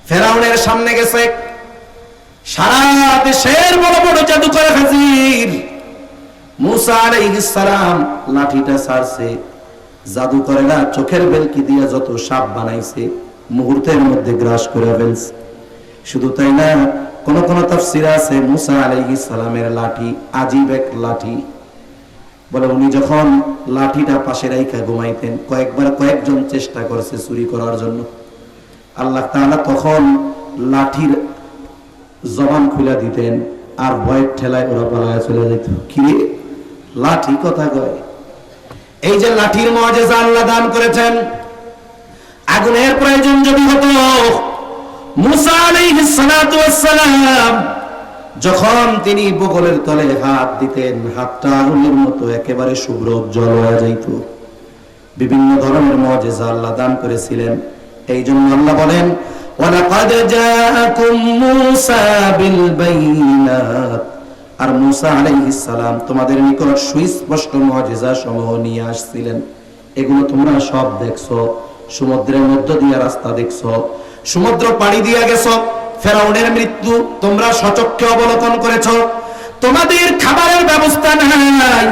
ফেরাউনের সামনে গেছে সারা দেশের বড় বড় জাদুকর হাজির। মুসা আলাইহিস সালাম লাঠিটা ছাড়ছে, জাদুকরেরা চোখের বেলকি দিয়ে যত সাপ বানাইছে মুহূর্তের মধ্যে গ্রাস করে ফেলছে। শুধু তাই না, কোন কোন তাফসীরে আছে মুসা আলাইহিস সালামের লাঠি আজীব এক লাঠি। বলে উনি যখন লাঠিটা পাশে রাইখা ঘুমাইতেন, কয়েকজন চেষ্টা করেছে চুরি করার জন্য। আল্লাহ তাআলা তখন লাঠির জবান খুলে দিতেন, আর ভয়ের ঠেলায় ওরা পালায় চলে যেত। কি লাঠি কথা কয়? এই যে লাঠির মুজিজা আল্লাহ দান করেছেন। আগুনের প্রয়োজন যদি হতো, মুসা আলাইহিস সালাতু ওয়াস সালাম যখন তিনি বগলের তলে হাত দিতেন, হাতটা আগুনের মতো একেবারে শুভ্র উজ্জ্বল হয়ে যাইত। বিভিন্ন ধরনের মুজিজা আল্লাহ দান করেছিলেন। এই জন্য আল্লাহ বলেন ওয়ালাকাদ জাআকুম মূসা বিল বাইনাত, আর মুসা আলাইহিস সালাম তোমাদের নিকট সুস্পষ্ট মুজিজা সমূহ নিয়ে আসছিলেন। এগুলো তোমরা সব দেখছো, সমুদ্রের মধ্য দিয়ে রাস্তা দেখছো, সমুদ্র পাড়ি দিয়ে গেছো, ফেরাউনের মৃত্যু তোমরা সচক্ষে অবলোকন করেছো। তোমাদের খাবারের ব্যবস্থা নাই,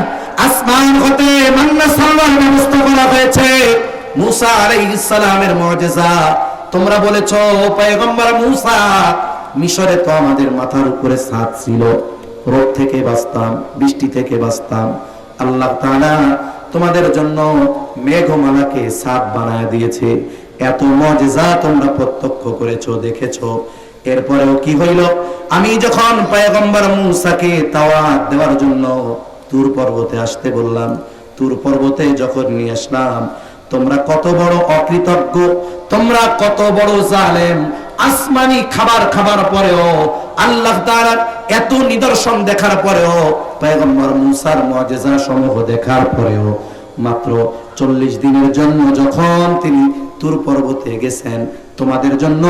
আসমান হতে মান্না সালওয়ার ব্যবস্থা করা হয়েছে। মুসা আলাইহিস সালামের মুজিজা তোমরা বলেছো পয়গম্বর মুসা, মিশরে তো আমাদের মাথার উপরে ছাদ ছিল, রোদ থেকে বাঁচতাম, বৃষ্টি থেকে বাঁচতাম। আল্লাহ তাআলা তোমাদের জন্য মেঘমালাকে ছাদ বানায় দিয়েছে। এত মুজিজা তোমরা প্রত্যক্ষ করেছো, দেখেছো। এরপরেও কি হইল? আমি যখন পয়গম্বর মুসাকে দাওয়াত দেওয়ার জন্য তুর পর্বতে আসতে বললাম, তুর পর্বতে যখন নিয়ে আসলাম, তোমরা কত বড় অকৃতজ্ঞ, তোমরা কত বড় জালেম। আসমানি খাবার খাবার পরেও, আল্লাহ তাআলার এত নিদর্শন দেখার পরেও, পয়গম্বর মুসার মুজিজা সমূহ দেখার পরেও, মাত্র 40 দিনের জন্য যখন তিনি তুর পর্বতে গেছেন, তোমাদের জন্য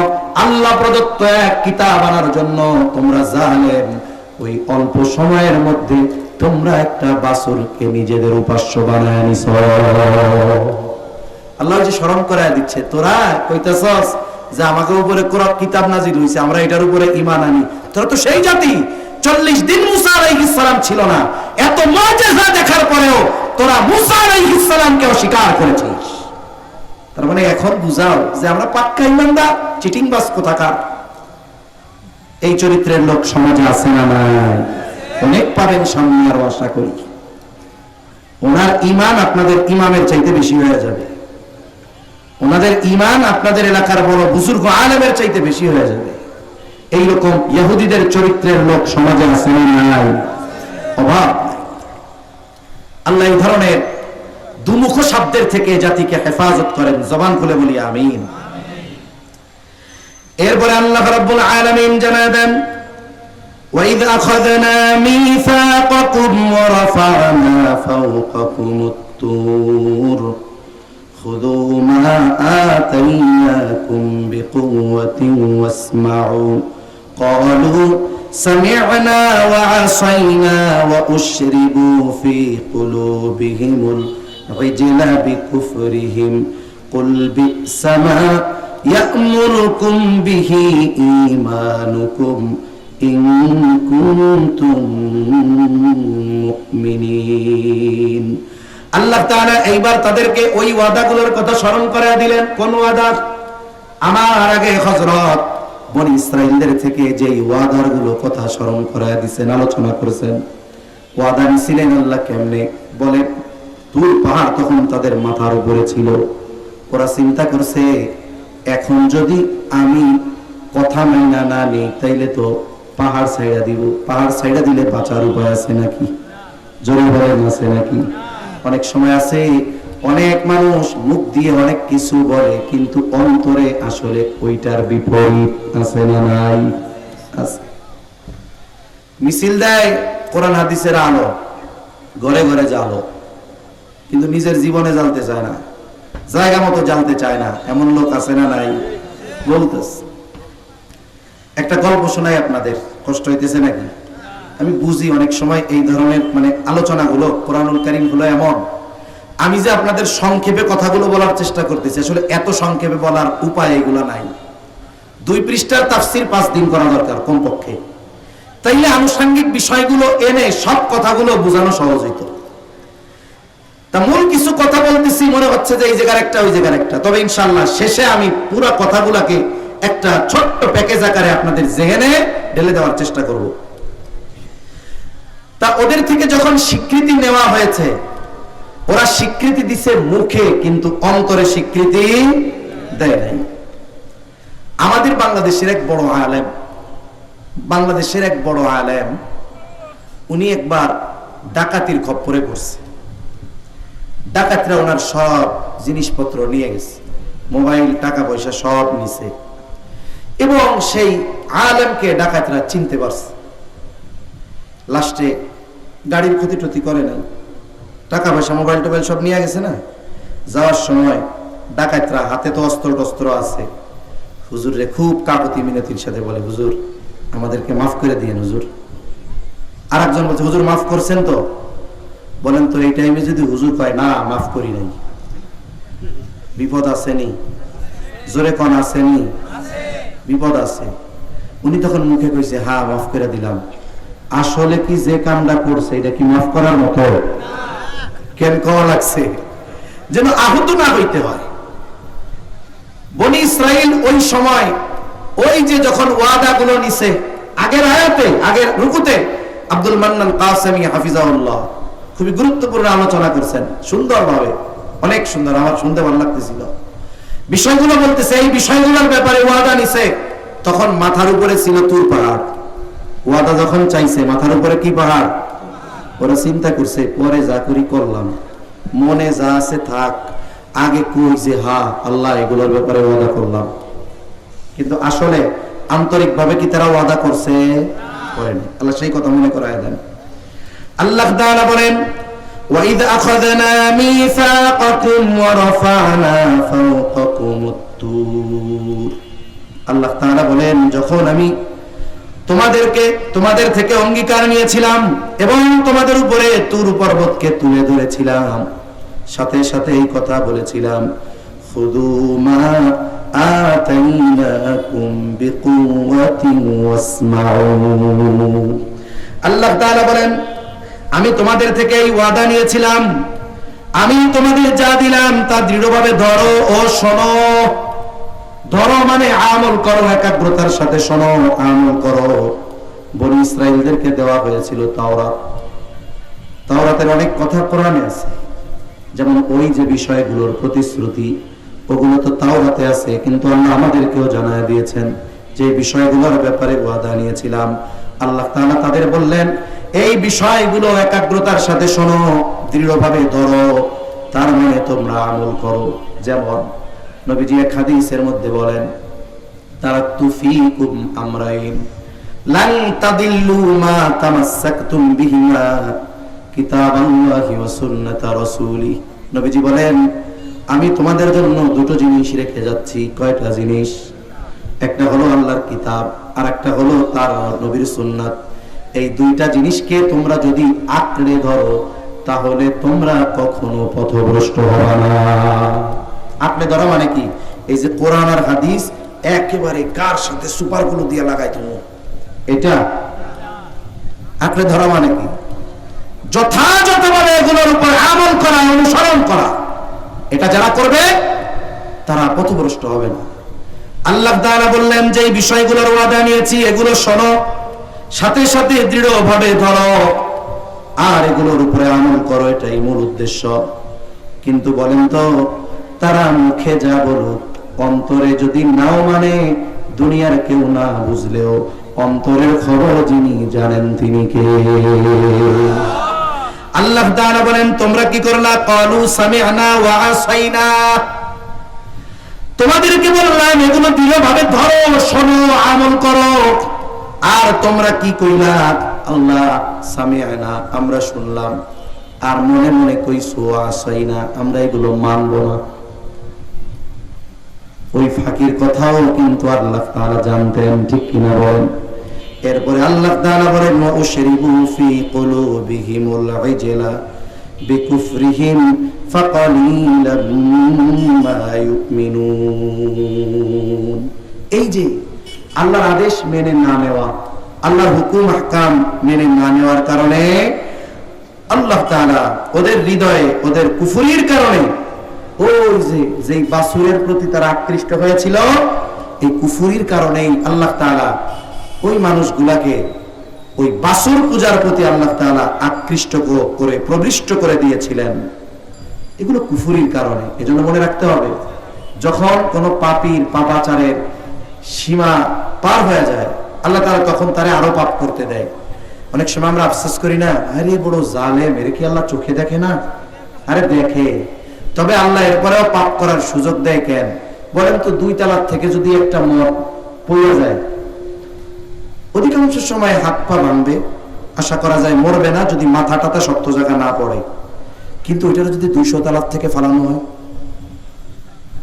আল্লাহ প্রদত্ত এক কিতাব আনার জন্য তোমরা জালেম। ওই অল্প সময়ের মধ্যে তোমরা একটা বাছুরকে নিজেদের উপাস্য বানায় নিছো। আল্লাহ যে স্মরণ করায় দিচ্ছে, তোরা কইতেছস যে আমাকে উপরে কোরআন কিতাব নাজিল হইছে, আমরা এটার উপরে ঈমান আনি। তোরা তো সেই জাতি, 40 দিন মুসা আলাইহিস সালাম ছিল না, এত মুজিজা দেখার পরেও তোরা মুসা আলাইহিস সালামকে অস্বীকার করেছিস। তার মানে এখন বুঝাও যে আমরা পাক্কা ঈমানদার, চিটিংবাজ কোথাকার। এই চরিত্রের লোক সমাজে আছে না নাই? অনেক পাবেন সামনে, আরো আশা করি। ওনার ঈমান আপনাদের ইমামের চাইতে বেশি হয়ে যাবে, ওনাদের ঈমান আপনাদের এলাকার বড় বুজুর্গ আলেমের চাইতে বেশি হয়ে যাবে। এইরকম ইহুদিদের চরিত্রের লোক সমাজে আছে না নাই? অভাব নাই। আল্লাহ এই ধরনের দুমুখ শব্দের থেকে জাতিকে হেফাজত করেন। জবান খুলে বলি আমিন। এরপরে আল্লাহ রাব্বুল আলামিন জানায় দেন وَإِذْ أَخَذْنَا مِيثَاقَكُمْ وَرَفَعْنَا فَوْقَكُمُ الطُّورَ খুযু মা আতাইনাকুম বিকুওয়াতিন ওয়াসমাউ ক্বালু সামি'না ওয়া আসাইনা ওয়া উশরিবু ফি কুলুবিহিমুল ইজলা বিকুফরিহিম কুল বি'সা মা ইয়া'মুরুকুম বিহি ঈমানুকুম ইন কুনতুম মুমিনিন। আল্লাহ তাআলা এইবার তাদেরকে ওই ওয়াদাগুলোর কথা স্মরণ করিয়ে দিলেন। কোন ওয়াদা? আমার আগে হযরত বনি ইসরাঈলদের থেকে যেই ওয়াদাগুলো কথা স্মরণ করিয়ে দিয়েছেন, আলোচনা করেছেন। ওয়াদা নিছিলেন আল্লাহ কেমনে বলে, তুর পাহাড় তখন তাদের মাথার উপরে ছিল। ওরা চিন্তা করছে এখন যদি আমি কথা মাইনা না নেই তাইলে তো পাহাড় ছাইড়া দিব, পাহাড় ছাইড়া দিলে বাঁচার উপায় আছে নাকি? জোরে বলেন আছে নাকি? অনেক সময় আছে অনেক মানুষ মুখ দিয়ে অনেক কিছু বলে কিন্তু অন্তরে আসলে ওইটার বিপরীত আছে না নাই? আছে। মিছিল দেয় কোরআন হাদিসের আলো, ঘরে ঘরে জ্বালো, কিন্তু নিজের জীবনে জ্বালতে চায় না, জায়গা মতো জ্বালতে চায় না। এমন লোক আছে না নাই? বলতেছে। একটা গল্প শোনাই আপনাদের, কষ্ট হইতেছে নাকি? আমি বুঝি অনেক সময় এই ধরনের আলোচনাগুলো কোরআনুল কারীম গুলো এমন, আমি যে আপনাদের সংক্ষেপে কথাগুলো বলার চেষ্টা করতেছি, আসলে এত সংক্ষেপে বলার উপায় এগুলো নাই। 2 পৃষ্ঠার তাফসীর 5 দিন করা দরকার কমপক্ষে, তাইলে আনুষঙ্গিক বিষয়গুলো এনে সব কথাগুলো বোঝানো সহজ হইতো। তা মূল কিছু কথা বলতেছি, মনে হচ্ছে যে এই জায়গার একটা ওই জায়গার একটা, তবে ইনশাআল্লাহ শেষে আমি পুরো কথাগুলোকে একটা ছোট্ট প্যাকেজ আকারে আপনাদের জেহেনে ঢেলে দেওয়ার চেষ্টা করব। তা ওদের থেকে যখন স্বীকৃতি নেওয়া হয়েছে, ওরা স্বীকৃতি দিছে মুখে কিন্তু অন্তরে স্বীকৃতি দেয় নাই। আমাদের বাংলাদেশের এক বড় আলেম, উনি একবার ডাকাতির খপ্পরে পড়ছে। ডাকাতরা ওনার সব জিনিসপত্র নিয়ে গেছে, মোবাইল, টাকা পয়সা সব নিছে, এবং সেই আলেমকে ডাকাতরা চিনতে পারছে। লাস্টে গাড়ির ক্ষতি টতি করে নাই, টাকা পয়সা মোবাইল টোবাইল সব নিয়ে গেছে না। যাওয়ার সময় ডাকাতরা হাতে তো অস্ত্র টস্ত্র আছে, হুজুরে খুব কাকুতি মিনতির সাথে বলে, হুজুর আমাদেরকে মাফ করে দিয়েন হুজুর। আর একজন বলছে, হুজুর মাফ করছেন তো? বলেন তো এই টাইমে যদি হুজুর কয় না মাফ করি নাই, বিপদ আসেনি? জোরে কোন আসেনি? বিপদ আছে। উনি তখন মুখে কইছে হ্যাঁ মাফ করে দিলাম। আসলে কি যে কামটা করছে এটা কি মাফ করার মতো? কেন কওয়া লাগছে? যেন আহত না হইতে হয়। বনি ইসরাইল ওই সময় ওই যে যখন ওয়াদাগুলো নিছে, আগের আয়াতে আগের রুকুতে আব্দুল মান্নান কাসেমি হাফিজাহুল্লাহ খুবই গুরুত্বপূর্ণ আলোচনা করছেন সুন্দরভাবে, অনেক সুন্দর, আমার শুনতে ভালো লাগতেছিল। বিষয়গুলো বলতেছে, এই বিষয়গুলোর ব্যাপারে ওয়াদা নিছে, তখন মাথার উপরে ছিল তুর পাহাড়। ওয়াদা যখন চাইছে মাথার উপরে কি পাহাড়? ওরা চিন্তা করছে পরে যা করি করলাম, মনে যা আছে থাক, আগে কই যে হ্যাঁ আল্লাহ এগুলোর ব্যাপারে ওয়াদা করলাম। কিন্তু আসলে আন্তরিকভাবে কি তারা ওয়াদা করছে? করেনি। আল্লাহ সেই কথা মনে করায় দেন। আল্লাহ তাআলা বলেন, وَإِذْ أَخَذْنَا مِيثَاقَكُمْ وَرَفَعْنَا فَوْقَكُمُ الطُّورَ। আল্লাহ তাআলা বলেন, যখন আমি তোমাদের থেকে অঙ্গীকার নিয়েছিলাম এবং তোমাদের উপরে তুর পর্বতকে তুলে ধরেছিলাম, সাথে সাথে এই কথা বলেছিলাম, খুযু মা আতাইনাকুম বিকুওয়াতিন ওয়াসমাউ। আল্লাহ তাআলা বলেন, আমি তোমাদের থেকে এই ওয়াদা নিয়েছিলাম, আমি তোমাদের যা দিলাম তা দৃঢ়ভাবে ধরো ও শোনো। ধরো মানে আমল করো, একাগ্রতার সাথে শোনো, আমল করো। বনি ইসরাইলদেরকে দেওয়া হয়েছিল তাওরাত। তাওরাতের অনেক কথা কোরআনে আছে, যেমন ওই যে বিষয়গুলোর প্রতিশ্রুতি ওগুলো তো তাওরাতে আছে, কিন্তু আল্লাহ আমাদেরকেও জানায় দিয়েছেন যে বিষয়গুলোর ব্যাপারে ওয়াদা নিয়েছিলাম। আল্লাহ তাআলা তাদের বললেন, এই বিষয়গুলো একাগ্রতার সাথে শোনো, দৃঢ়ভাবে ধরো, তার মানে তোমরা আমল করো। যেমন নবীজি এক হাদিসের মধ্যে বলেন, তারাকতু ফীকুম আমরাইন লান তাদিল্লু মা তামাসসাকতুম বিহিমা কিতাবাল্লাহি ওয়া সুন্নাতা রাসূলি। নবীজি বলেন, আমি তোমাদের জন্য দুটো জিনিস রেখে যাচ্ছি। কয়টা জিনিস? একটা হলো আল্লাহর কিতাব, আর একটা হলো তার নবীর সুন্নাত। এই দুইটা জিনিসকে তোমরা যদি আঁকড়ে ধরো তাহলে তোমরা কখনো পথভ্রষ্ট হবে না। আঁকড়ে ধরা মানে কি? এই যে কোরআন আর হাদিস একেবারে কার সাথে সুপারগুলো দিয়ে লাগাই তুমি, এটা আঁকড়ে ধরা মানে কি? যথাযথভাবে এগুলোর উপর আমল করা, অনুসরণ করা। এটা যারা করবে তারা পথভ্রষ্ট হবে না। আল্লাহ তাআলা বললেন যে এই বিষয়গুলোর ওয়াদা নিয়েছি, এগুলো শোনো, সাথে সাথে দৃঢ়ভাবে ধরো আর এগুলোর উপরে আমল করো, এটাই মূল উদ্দেশ্য। কিন্তু বলেন তো, তারা মুখে যা বলুক, অন্তরে যদি নাও মানে, দুনিয়ার কেউ না বুঝলেও অন্তরের খবর যিনি জানেন তিনি কে? আল্লাহ তাআলা বলেন, তোমরা কি করলা? ক্বালু সামি'না ওয়া আসাইনা। তোমাদেরকে বললাম এগুলো দৃঢ়ভাবে ধরো, শোনো, আমল করো। আর তোমরা কি কইলা? আল্লাহ সামি'না, আমরা শুনলাম, আর মনে মনে কইছো আসাইনা, আমরা এগুলো মানব না। ওই ফাঁকির কথাও কিন্তু আল্লাহ তাআলা জানতেন, ঠিক কিনা বলেন? এরপরে আল্লাহ তাআলা বলেন, ওয়াশরিবু ফি কুলুবিহিমুল ইজলা বিকুফরিহিম ফাকালিলাম মা ইউমিনুন। এই যে আল্লাহর আদেশ মেনে না নেওয়া, আল্লাহর হুকুম আহকাম মেনে না নেওয়ার কারণে আল্লাহ তাআলা ওদের হৃদয়ে, ওদের কুফরির কারণে, ওই যে বাসুরের প্রতি তারা আকৃষ্ট হয়েছিল, এই কুফরির কারণেই আল্লাহ তাআলা ওই মানুষগুলাকে ওই বাসুর পূজার প্রতি আল্লাহ তাআলা আকৃষ্ট করে প্রবিষ্ট করে দিয়েছিলেন। এগুলো কুফরির কারণে। এজন্য মনে রাখতে হবে, যখন কোনো পাপীর পাপাচারের সীমা পার হয়ে যায়, আল্লাহ তাআলা তখন তারে আরো পাপ করতে দেয়। অনেক সময় আমরা আফসোস করি না, আরে বড় জালেম, এর কি আল্লাহ চোখে দেখে না? আরে দেখে, তবে আল্লাহ এরপরেও পাপ করার সুযোগ দেয় কেন? বলেন তো, 2 তালাক থেকে যদি একটা মদ পড়ে যায়, অধিকাংশ সময় হাত পা ভাঙবে, আশা করা যায় মরবে না যদি মাথা টাথা শক্ত জায়গা না পড়ে। কিন্তু ওইটার যদি 200 তালাক থেকে ফালানো হয়,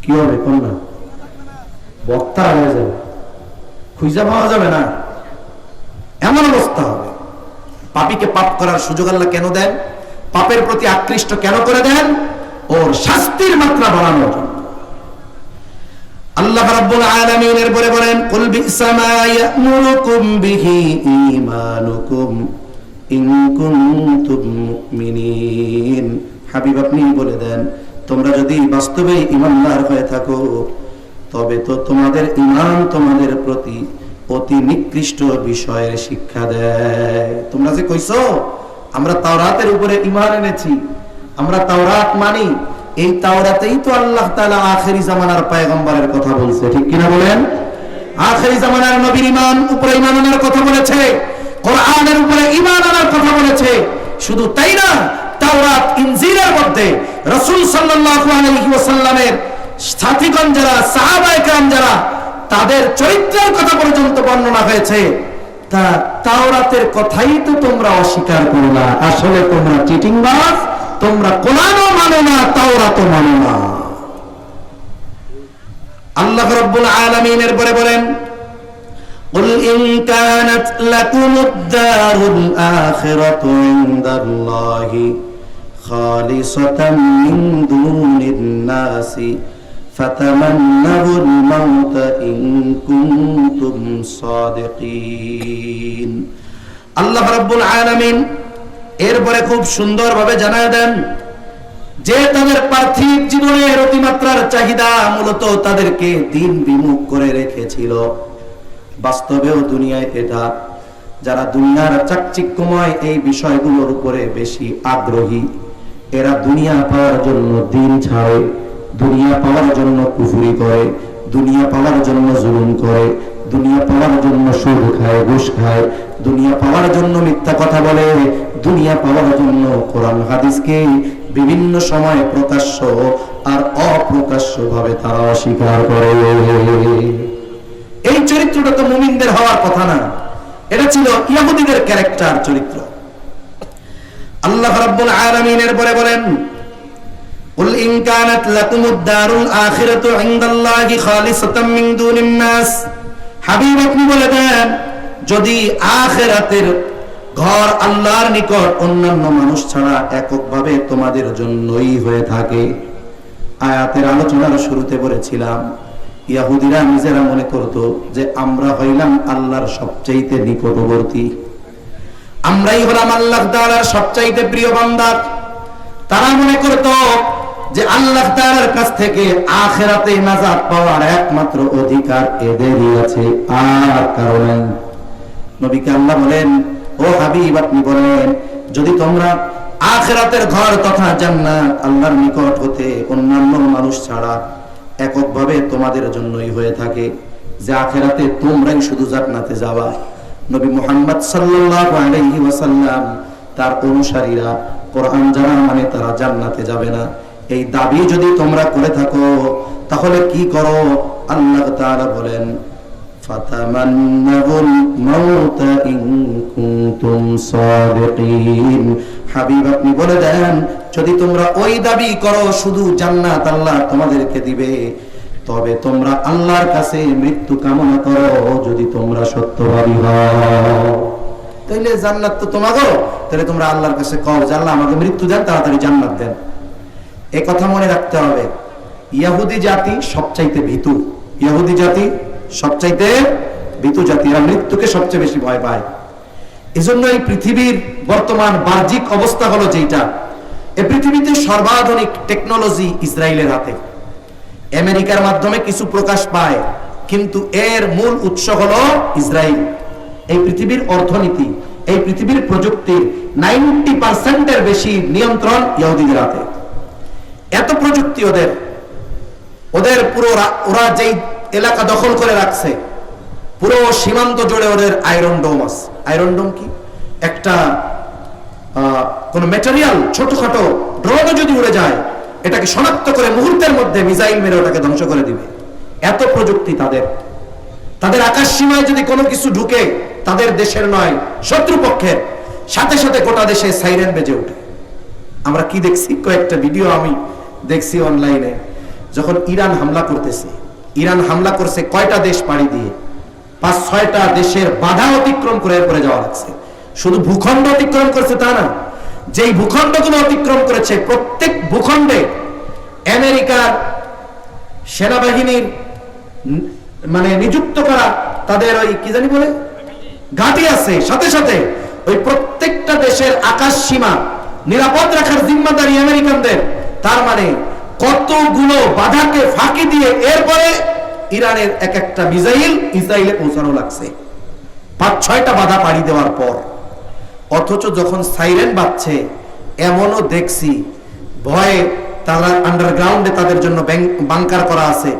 কি হবে? কোন না বক্তা হয়ে যাবে, খুঁজে পাওয়া যাবে না, এমন অবস্থা হবে। পাপীকে পাপ করার সুযোগ আল্লাহ কেন দেন? পাপের প্রতি আকৃষ্ট কেন করে দেন? ওর শাস্তির মাত্রা বাড়ানোর জন্য। আল্লাহ রাব্বুল আলামিন এরপরে বলেন, কুল বিসা মা ইয়া'মুরুকুম বিহি ঈমানুকুম ইন কুনতুম মুমিনিন। হাবিব, আপনি বলে দেন, তোমরা যদি বাস্তবে ঈমানদার হয়ে থাকো, তবে তো তোমাদের ঈমান তোমাদের প্রতি অতি নিকৃষ্ট বিষয়ের শিক্ষা দেয়। তোমরা যে কইছো আমরা তাওরাতের উপরে ঈমান এনেছি, আমরা তাওরাত মানি, এই তাওরাতেই তো আল্লাহ তাআলা আখেরি জামানার পয়গম্বরের কথা বলছে, ঠিক কিনা বলেন? আখেরি জামানার নবীর উপরে ঈমান আনার কথা বলেছে, কোরআনের উপরে ঈমান আনার কথা বলেছে। শুধু তাই না, তাওরাত ইনজিলের মধ্যে রাসূল সাল্লাল্লাহু আলাইহি ওয়াসাল্লামের সাথীগণ যারা, সাহাবায়ে কেরাম যারা, তাদের চরিত্রের কথা পর্যন্ত বর্ণনা হয়েছে। তা তাওরাতের কথাই তো তোমরা অস্বীকার করলা। আসলে তোমরা চিটিংবাজ, তোমরা কোরআনও মানো না, তাওরাতও মানো না। আল্লাহ রাব্বুল আলামিন এরপরে বলেন, কুল ইন কানাত লাকুমুদ দারুল আখিরাতু ইনদাল্লাহি খালিসাতান মিন দুনিন নাসি ফাতামান্নাউল মাউতা ইন কুনতুম সাদিকিন। আল্লাহ রাব্বুল আলামিন এরপরে খুব সুন্দরভাবে জানায় দেন যে তাদের পার্থিব জীবনের অতিমাত্রার চাহিদা মূলত তাদেরকে দিন বিমুখ করে রেখেছিল। বাস্তবেও দুনিয়ায় এটা, যারা দুনিয়ার চাকচিক্যময় এই বিষয়গুলোর উপরে বেশি আগ্রহী, এরা দুনিয়া পাওয়ার জন্য দিন ছাড়ে, দুনিয়া পাওয়ার জন্য কুফরি করে, দুনিয়া পাওয়ার জন্য জুলুম করে, দুনিয়া পাওয়ার জন্য সুদ খায়, ঘুষ খায়, দুনিয়া পাওয়ার জন্য মিথ্যা কথা বলে, দুনিয়া পাওয়ার জন্য কোরআন হাদিসকে বিভিন্ন সময় প্রকাশ্য আর অপ্রকাশ্য ভাবে তারা অস্বীকার করে। এই চরিত্রটা তো মুমিনদের হওয়ার কথা না, এটা ছিল ইহুদিদের ক্যারেক্টার, চরিত্র। আল্লাহ রাব্বুল আলামিন এরপরে বলেন, কুল ইন কানাত লাকুমুদ দারুল আখিরাতু ইনদাল্লাহি খালিসাতাম মিন দুনিন নাস, হাবিব আপনি বলে দেন যদি আখিরাতের ঘর আল্লাহর নিকট অন্যান্য মানুষ ছাড়া এককভাবে তোমাদের জন্যই হয়ে থাকে। আয়াতের আলোচনার শুরুতে বলেছিলাম ইহুদিরা নিজেরা মনে করত যে আমরা হইলাম আল্লাহর সবচাইতে নিকটবর্তী, আমরাই হলাম আল্লাহ তাআলার সবচাইতে প্রিয় বান্দা। তারা মনে করত যে আল্লাহ তাআলার কাছ থেকে আখিরাতে নাজাত পাওয়ার একমাত্র অধিকার এদেরই আছে, আর কারো নাই। নবীকে আল্লাহ বলেন, ও হাবিব আপনি বলেন যদি তোমরা আখিরাতের ঘর তথা জান্নাত আল্লাহর নিকট হতে অন্যান্য মানুষ ছাড়া এককভাবে তোমাদের জন্যই হয়ে থাকে, যে আখিরাতে তোমরাই শুধু জান্নাতে যাবা, নবী মুহাম্মদ সাল্লাল্লাহু আলাইহি ওয়াসাল্লাম তার অনুসারীরা কোরআন জানার মানে তারা জান্নাতে যাবে না, এই দাবি যদি তোমরা করে থাকো তাহলে কি করো? আল্লাহ তাআলা বলেন ফাতামান্নাউল মাউতা ইন কুনতুম সাদিকিন, হাবিব আপনি বলে দেন যদি তোমরা ওই দাবি করো শুধু জান্নাত আল্লাহ তোমাদেরকে দিবে, তবে তোমরা আল্লাহর কাছে মৃত্যু কামনা করো যদি তোমরা সত্যবাদী হও। তাইলে জান্নাত তো তোমাগো, তাহলে তোমরা আল্লাহর কাছে কও যে আল্লাহ আমাকে মৃত্যু দেন, তাড়াতাড়ি জান্নাত দেন। এই কথা মনে রাখতে হবে। ইহুদি জাতি সবচাইতে ভীতু, ইহুদি জাতি সবচাইতে ভীতু জাতি, এরা মৃত্যুকে সবচেয়ে বেশি ভয় পায়। এজন্য এই পৃথিবীর বর্তমান বাহ্যিক অবস্থা হলো যেটা, এই পৃথিবীতে সর্বাধুনিক টেকনোলজি ইসরায়েলের হাতে, আমেরিকার মাধ্যমে কিছু প্রকাশ পায়, কিন্তু এর মূল উৎস হলো ইসরায়েল। এই পৃথিবীর অর্থনীতি, এই পৃথিবীর প্রযুক্তির 90% বেশি নিয়ন্ত্রণ ইহুদিদের হাতে। এত প্রযুক্তি ওদের, ওদের পুরো ওরা যেই এলাকা দখল করে রাখছে, পুরো সীমান্ত জুড়ে ওদের আয়রন ডোম আছে। আয়রন ডোম কি? একটা কোন ম্যাটেরিয়াল ছোটখাটো ড্রোনও যদি উড়ে যায় এটাকে শনাক্ত করে মুহূর্তের মধ্যে মিসাইল মেরে ওটাকে ধ্বংস করে দিবে, এত প্রযুক্তি তাদের। তাদের আকাশ সীমায় যদি কোনো কিছু ঢুকে তাদের দেশের নয় শত্রুপক্ষের, সাথে সাথে গোটা দেশে সাইরেন বেজে ওঠে। আমরা কি দেখছি, কয়েকটা ভিডিও আমি দেখছি অনলাইনে, যখন ইরান হামলা করতেছে, ইরান হামলা করছে কয়টা দেশ পাড়ি দিয়ে, 5-6টা দেশের বাধা অতিক্রম করে এরপরে যাওয়া লাগছে। শুধু ভূখণ্ড অতিক্রম করছে তা না, যেই ভূখণ্ডগুলো অতিক্রম করেছে প্রত্যেক ভূখণ্ডে আমেরিকার সেনাবাহিনীর মানে নিযুক্ত করা তাদের ওই কি জানি বলে ঘাঁটি আছে, সাথে সাথে ওই প্রত্যেকটা দেশের আকাশ সীমা নিরাপদ রাখার জিম্মাদারি আমেরিকানদের। তার মানে কতগুলো বাধাকে ফাঁকি দিয়ে এরপরে ইরানের এক একটা মিসাইল ইসরায়েলে পৌঁছানো লাগছে, 5-6টা বাধা পাড়ি দেওয়ার পর। অথচ যখন সাইরেন বাজছে এমনও দেখছি ভয়ে তারা আন্ডারগ্রাউন্ডে তাদের জন্য বাংকার করা আছে,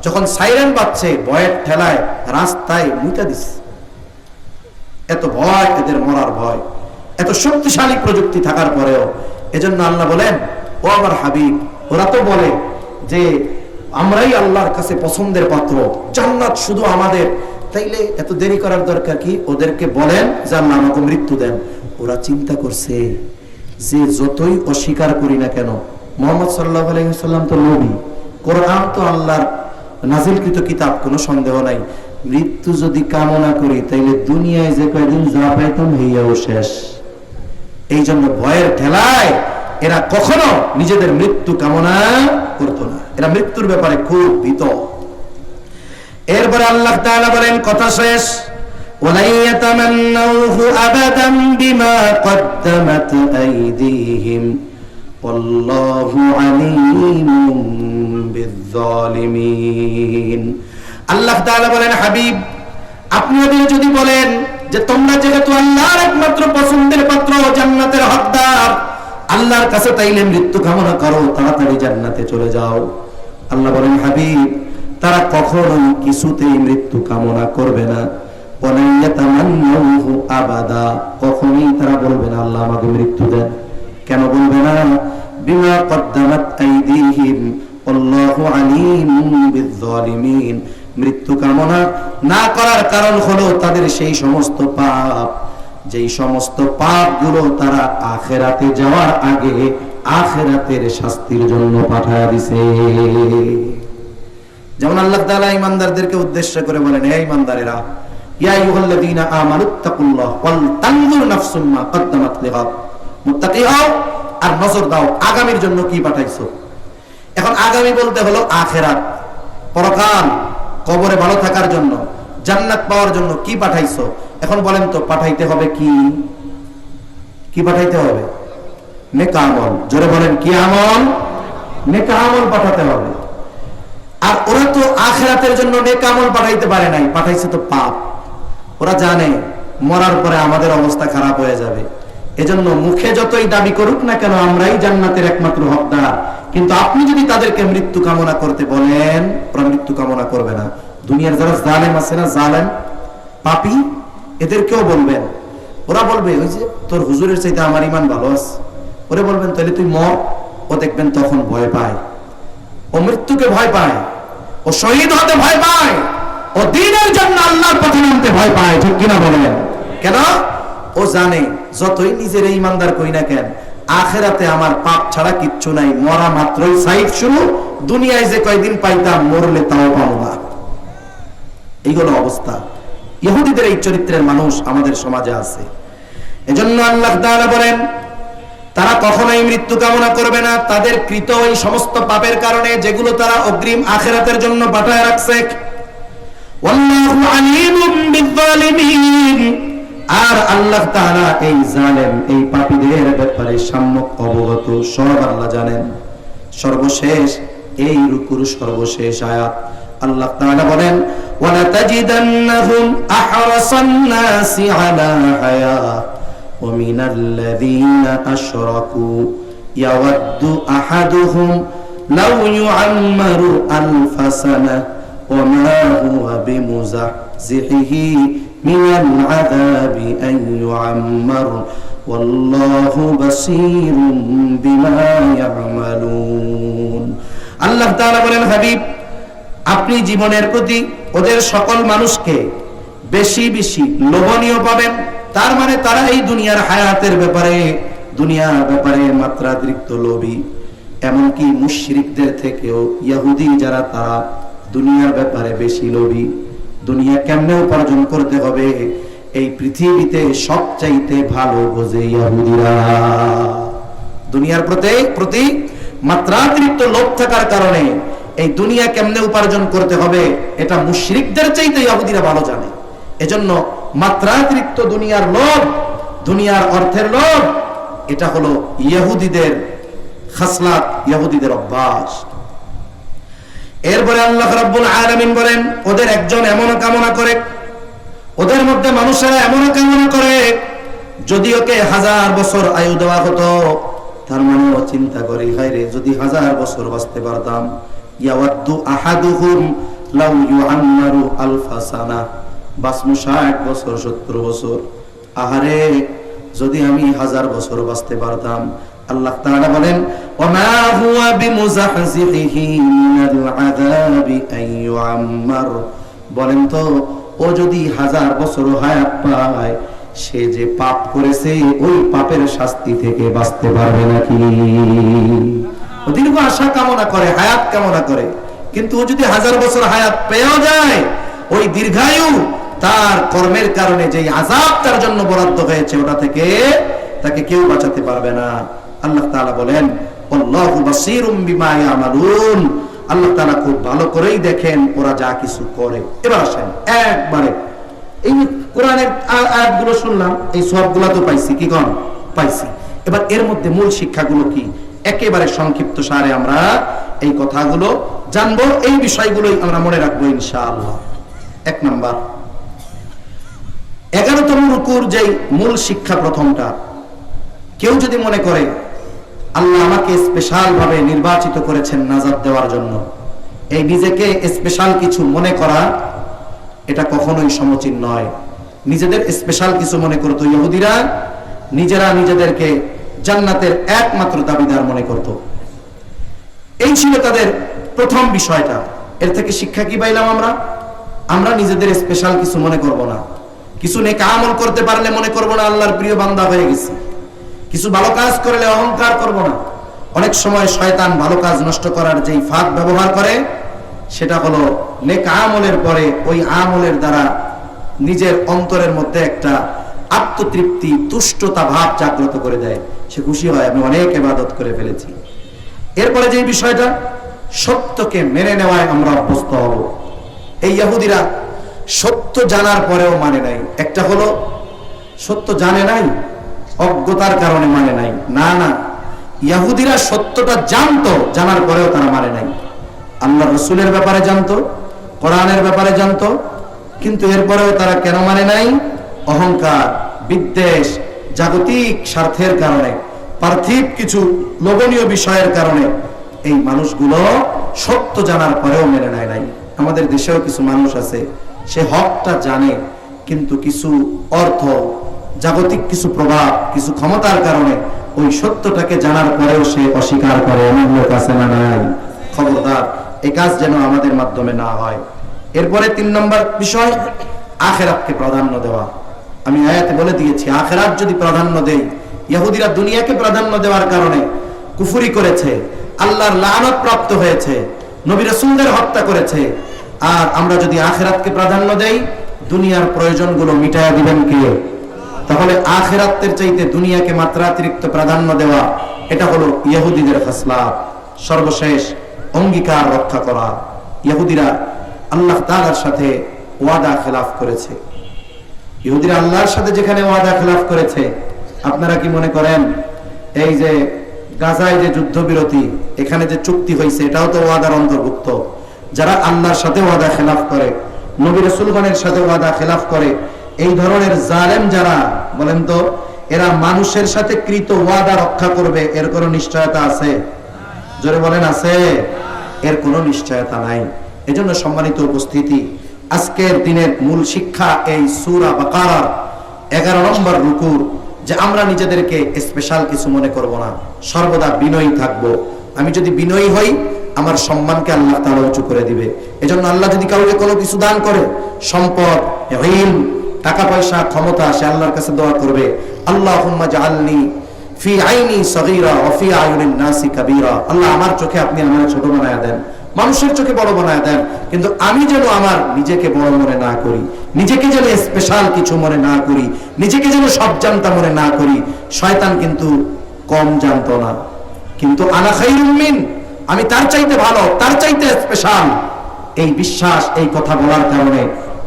যখন সাইরেন বাজছে ভয়ের ঠেলায় রাস্তায় মুইতা দিচ্ছে। এত ভয়, এদের মরার ভয়, এত শক্তিশালী প্রযুক্তি থাকার পরেও। এজন্য আল্লাহ বলেন, ও আমার হাবিব, ওরা তো বলে যে আমরাই আল্লাহর কাছে পছন্দের পাত্র, জান্নাত শুধু আমাদের, তাইলে এত দেরি করার দরকার কি? ওদেরকে বলেন যে আল্লাহ আমাকে মৃত্যু দেন। ওরা চিন্তা করছে যে যতই অস্বীকার করি না কেন, মুহাম্মদ সাল্লাল্লাহু আলাইহি ওয়াসাল্লাম তো নবী, কোরআন তো আল্লাহর নাজিলকৃত কিতাব, কোনো সন্দেহ নাই। মৃত্যু যদি কামনা করি তাইলে দুনিয়ায় যে কয়দিন যা পাইতাম হইয়াও শেষ। এই জন্য ভয়ের ঠেলায় এরা কখনো নিজেদের মৃত্যু কামনা করতো না, এরা মৃত্যুর ব্যাপারে খুব ভীত। এরপরে আল্লাহ তাআলা বলেন, কথা শেষ, ওয়ালাই ইয়াতামান্নাউহু আবাদান বিমা কদ্দামাত আইদিহিম ওয়াল্লাহু আলীমুম বিয-যালিমিন। আল্লাহ তাআলা বলেন, হাবিব আপনি ওদের যদি বলেন যে তোমরা যেহেতু আল্লাহর একমাত্র পছন্দের পাত্র, জান্নাতের হকদার, আল্লাহর কাছে তাইলে মৃত্যু কামনা করো, তাড়াতাড়ি জান্নাতে চলে যাও। আল্লাহ বলেন, হাবিব তারা কখনোই কিছুতেই মৃত্যু কামনা করবে না, আবাদা, কখনোই তারা বলবে না আল্লাহ আমাকে মৃত্যু দেন। কেন বলবে না? বিমা কদ্দামাত আইদিহিম আল্লাহু আলীমুম বিয-যালিমিন। মৃত্যু কামনা না করার কারণ হলো তাদের সেই সমস্ত পাপ, যেই সমস্ত পাপগুলো তারা আখিরাতে যাওয়ার আগে আখিরাতের শাস্তির জন্য পাঠায়া দিছে। যেমন আল্লাহ তাআলা ঈমানদারদেরকে উদ্দেশ্য করে বলেন, হে ঈমানদারেরা, ইয়া আইয়ুহাল্লাযীনা আমানুত্তাকুল্লাহ ওয়াল তানজুর নাফসুম মা কদ্দামাত লিগাদ, মুত্তাকি হও আর নজর দাও আগামীর জন্য কি পাঠাইছো। এখন আগামী বলতে হলো আখিরাত, পরকাল, কবরে ভালো থাকার জন্য, জান্নাত পাওয়ার জন্য কি পাঠাইছো। এখন বলেন তো পাঠাইতে হবে কি? কি পাঠাইতে হবে? নেক আমল। জোরে বলেন কি আমল? নেক আমল পাঠাতে হবে। আর ওরা তো আখিরাতের জন্য নেক আমল পাঠাইতে পারে নাই, পাঠাইছে তো পাপ। ওরা জানে মরার পরে আমাদের অবস্থা খারাপ হয়ে যাবে, এজন্য মুখে যতই দাবি করুক না কেন আমরাই জান্নাতের একমাত্র হকদার। কিন্তু আপনি যদি তাদেরকে মৃত্যু কামনা করতে বলেন, ওরা মৃত্যু কামনা করবে না। দুনিয়ার যারা জালেম আছে না, জালেম পাপী, এদেরকেও বলবেন, ওরা বলবে ওই যে তোর হুজুরের চাইতে আমার ঈমান ভালো আছে, ওরে বলবেন তাহলে তুই মর। ও দেখবেন তখন ভয় পায়, ও মৃত্যুকে ভয় পায়, ও শহীদ হতে ভয় পায়, ও দ্বীনের জন্য আল্লাহর পথে নামতে ভয় পায়। ঠিক কিনা বলেন? কেন? ও জানে যতই নিজের ঈমানদার কই না কেন, আখিরাতে আমার পাপ ছাড়া কিচ্ছু নাই, মরা মাত্রই সাইড শুরু, দুনিয়ায় যে কয়দিন পাইতাম মরলে তাও পাবো না। এইগুলো অবস্থা। ইহুদিদের এই চরিত্রের মানুষ আমাদের সমাজে আছে। এজন্য আল্লাহ তাআলা বলেন তারা কখনোই মৃত্যু কামনা করবে না তাদের কৃত এই সমস্ত পাপের কারণে, যেগুলো তারা অগ্রিম আখিরাতের জন্য পাঠায় রাখছে। ওয়াল্লাহু আলীমুম বিয-যালিমিন। আর আল্লাহ তাআলা এই জালেম, এই পাপীদের ব্যাপারে সম্যক অবগত, সব আল্লাহ জানেন। সর্বশেষ এই রুকুর সর্বশেষ আয়াত আল্লাহ তাআলা বলেন, ওয়ালা তাজিদান্নাহুম আহরাসান নাসি আলা হায়া ওয়া মিনাল্লাযীনা আশরাকু ইয়াওয়াদ্দু আহাদুহুম লাউ ইউআম্মারু আলফা সানাহ ওয়া মা হুয়া বিমুযাহজিহি মিনাল আযাবি আন ইউআম্মার ওয়াল্লাহু বাসীরুম বিমা ইয়ামালুন। আল্লাহ তাআলা বলেন, হাবিব আপনি জীবনের প্রতি ওদের সকল মানুষকে বেশি বেশি লোভনীয় পাবেন। তার মানে তারা এই দুনিয়ার হায়াতের ব্যাপারে, দুনিয়ার ব্যাপারে মাত্রাতিরিক্ত লোভী। এমনকি মুশরিকদের থেকেও ইহুদি যারা, তারা দুনিয়ার ব্যাপারে বেশি লোভী। দুনিয়া কেমনে উপার্জন করতে হবে এই পৃথিবীতে সবচাইতে ভালো বোঝে ইহুদিরা। দুনিয়ার প্রতি মাত্রাতিরিক্ত লোভ থাকার কারণে এই দুনিয়া কেমনে উপার্জন করতে হবে এটা মুশরিকদের চাইতে ইহুদিরা ভালো জানে। এজন্য মাত্রাতিরিক্ত দুনিয়ার লোভ, দুনিয়ার অর্থের লোভ, এটা হলো ইহুদিদের খাসলাত, ইহুদিদের অভ্যাস। এরপরে আল্লাহ রাব্বুল আলামিন বলেন, ওদের একজন এমন কামনা করে, ওদের মধ্যে মানুষেরা এমন কামনা করে যদি ওকে 1000 বছর আয়ু দেওয়া হতো, তার মানে ও চিন্তা করে, হায় রে যদি 1000 বছর বাঁচতে পারতাম। ইয়াওয়াদ্দু আহাদুহুম লাউ ইউআম্মারু আলফা সানা, বাঁচমু 60 বছর 70 বছর, আহারে যদি আমি 1000 বছর বাঁচতে পারতাম। আল্লাহ তাআলা বলেন, ওয়া মা হুয়া বিমুযাহজিহি মিনাল আযাবি আন ইউআম্মার, বলেন তো ও যদি 1000 বছর হায়াত পায়, সে যে পাপ করেছে ওই পাপের শাস্তি থেকে বাঁচতে পারবে নাকি? ও দীর্ঘ আশা কামনা করে, হায়াত কামনা করে, কিন্তু ও যদি 1000 বছর হায়াত পেয়েও যায়, ওই দীর্ঘায়ু তার কর্মের কারণে যে আযাব তার জন্য বরাদ্দ হয়েছে ওটা থেকে তাকে কেউ বাঁচাতে পারবে না। আল্লাহ তাআলা বলেন, আল্লাহু বাসীরুম বিমা ইয়ামালুন, আল্লাহ তাআলা খুব ভালো করেই দেখেন ওরা যা কিছু করে। এবার আসেন একবারে এই কোরআনের আয়াতগুলো শুনলাম, এই সবগুলো তো পাইছি, কি কোন পাইছি। এবার এর মধ্যে মূল শিক্ষাগুলো কি, একেবারে সংক্ষিপ্ত সারে আমরা এই কথাগুলো জানবো, এই বিষয়গুলোই আমরা মনে রাখবো ইনশাআল্লাহ। 1 নাম্বার, 11তম রুকুর যেই মূল শিক্ষা, প্রথমটা, কেউ যদি মনে করে আল্লাহ আমাকে স্পেশাল ভাবে নির্বাচিত করেছেন নাজাত দেওয়ার জন্য, এই নিজেকে স্পেশাল কিছু মনে করা এটা কখনোই সমীচীন নয়। নিজেদের স্পেশাল কিছু মনে করতো ইহুদিরা, নিজেরা নিজেদেরকে জান্নাতের একমাত্র দাবিদার মনে করত। এই ছিল তাদের প্রথম বিষয়টা। এর থেকে শিক্ষা কি পাইলাম আমরা? আমরা নিজেদের স্পেশাল কিছু মনে করব না। কিছু নেক আমল করতে পারলে মনে করব না আল্লাহর প্রিয় বান্দা হয়ে গেছি। কিছু ভালো কাজ করলে অহংকার করব না। অনেক সময় শয়তান ভালো কাজ নষ্ট করার যেই ফাঁদ ব্যবহার করে সেটা হলো নেক আমলের পরে ওই আমলের দ্বারা নিজের অন্তরের মধ্যে একটা আত্মতৃপ্তি, তুষ্টতা ভাব জাগ্রত করে দেয়। সে খুশি হয় আমি অনেক ইবাদত করে ফেলেছি। এরপরে যে বিষয়টা, সত্যকে মেনে নেওয়ায় আমরা অভ্যস্ত হব। এই ইহুদিরা সত্য জানার পরেও মানে নাই। একটা হলো সত্য জানে নাই, অজ্ঞতার কারণে মানে নাই। না না, ইহুদিরা সত্যটা জানতো, জানার পরেও তারা মানে নাই। আল্লাহ রসুলের ব্যাপারে জানতো, কোরআনের ব্যাপারে জানতো, কিন্তু এরপরেও তারা কেন মানে নাই? অহংকার, বিদ্বেষ, জাগতিক স্বার্থের কারণে, পার্থিব কিছু লোভনীয় বিষয়ের কারণে এই মানুষগুলো সত্য জানার পরেও মেনে নেয় নাই। আমাদের দেশেও কিছু মানুষ আছে, সে হকটা জানে কিন্তু কিছু অর্থ, জাগতিক কিছু প্রভাব, কিছু ক্ষমতার কারণে ওই সত্যটাকে জানার পরেও সে অস্বীকার করে। এমন লোক আছে না নাই? খবরদার, এই কাজ যেন আমাদের মাধ্যমে না হয়। এরপরে 3 নম্বর বিষয়, আখিরাতকে প্রাধান্য দেওয়া। আমি আয়াতে বলে দিয়েছি, আখিরাত যদি প্রাধান্য দেই, ইহুদিরা দুনিয়াকে প্রাধান্য দেওয়ার কারণে কুফরি করেছে, আল্লাহর লানত প্রাপ্ত হয়েছে, নবী রাসূলদের হত্যা করেছে। আর আমরা যদি আখিরাতকে প্রাধান্য দেই, দুনিয়ার প্রয়োজনগুলো মিটায়া দিবেন কে? তাহলে আখিরাতের চাইতে দুনিয়াকে মাত্রাতিরিক্ত প্রাধান্য দেওয়া, এটা হলো ইহুদিদের খাসলাত। সর্বশেষ, অঙ্গীকার রক্ষা করা। ইহুদিরা আল্লাহ তাআলার সাথে ওয়াদা খেলাফ করেছে। ইহুদিরা আল্লাহর সাথে যেখানে ওয়াদা খেলাফ করেছে, আপনারা কি মনে করেন এই যে গাজায় যে যুদ্ধবিরতি, এখানে যে চুক্তি হয়েছে, এটাও তো ওয়াদার অন্তর্ভুক্ত? যারা আল্লাহর সাথে ওয়াদা খেলাফ করে, নবী রাসূলগণের সাথে ওয়াদা খেলাফ করে, এই ধরনের জালেম যারা, বলেন তো এরা মানুষের সাথে কৃত ওয়াদা রক্ষা করবে, এর কোনো নিশ্চয়তা আছে? জোরে বলেন, আছে? এর কোনো নিশ্চয়তা নাই। এজন্য সম্মানিত উপস্থিতি, আজকের দিনের মূল শিক্ষা এই সূরা বাকারার 11 নম্বর রুকুর, যে আমরা নিজেদেরকে স্পেশাল কিছু মনে করব না, সর্বদা বিনয়ী থাকব। আমি যদি বিনয়ী হই, আমার সম্মানকে আল্লাহ তাআলা উঁচু করে দিবে। এজন্য আল্লাহ যদি কাউকে কোনো কিছু দান করে, সম্পদ, ইলম, টাকা পয়সা, ক্ষমতা, সে আল্লাহর কাছে দোয়া করবে, আল্লাহুম্মা জাআলনি ফি আইনি সগীরা ওয়া ফি আয়ুনিন নাসি কাবীরা। আল্লাহ, আমার চোখে আপনি আমাকে ছোট বানায়া দেন, মানুষের চোখে বড় বানায়া দেন, কিন্তু আমি যেন আমার নিজেকে বড় মনে না করি, নিজেকে যেন স্পেশাল কিছু মনে না করি, নিজেকে যেন সব জানতা মনে না করি। শয়তান কিন্তু কম জানতো না, কিন্তু আনা খায়রুম মিন, আমি তার চাইতে ভালো, তার চাইতে স্পেশাল। এই বিশ্বাস, এই কথা বলার কারণে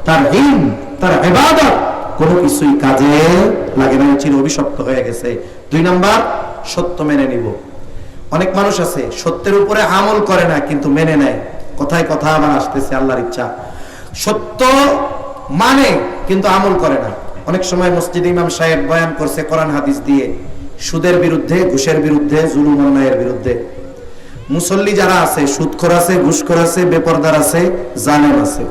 তার ইলম, তার ইবাদত কোনো কিছুই কাজে লাগে না, চির অভিশপ্ত হয়ে গেছে। 2 নাম্বার, সত্য মেনে নিব। অনেক মানুষ আছে সত্যের উপরে আমল করে না, কিন্তু মেনে নেয়। কথায় কথা আবার আসতেছে, আল্লাহর ইচ্ছা, সত্য মানে কিন্তু আমল করে না। অনেক সময় মসজিদে ইমাম সাহেব বয়ান করছে কোরআন হাদিস দিয়ে, সুদের বিরুদ্ধে, ঘুষের বিরুদ্ধে, জুলুম অন্যায়ের বিরুদ্ধে। মুসল্লি যারা আছে, সুদখোর আছে, ঘুষখোর আছে, বেপরদার আছে, জালেম আছে।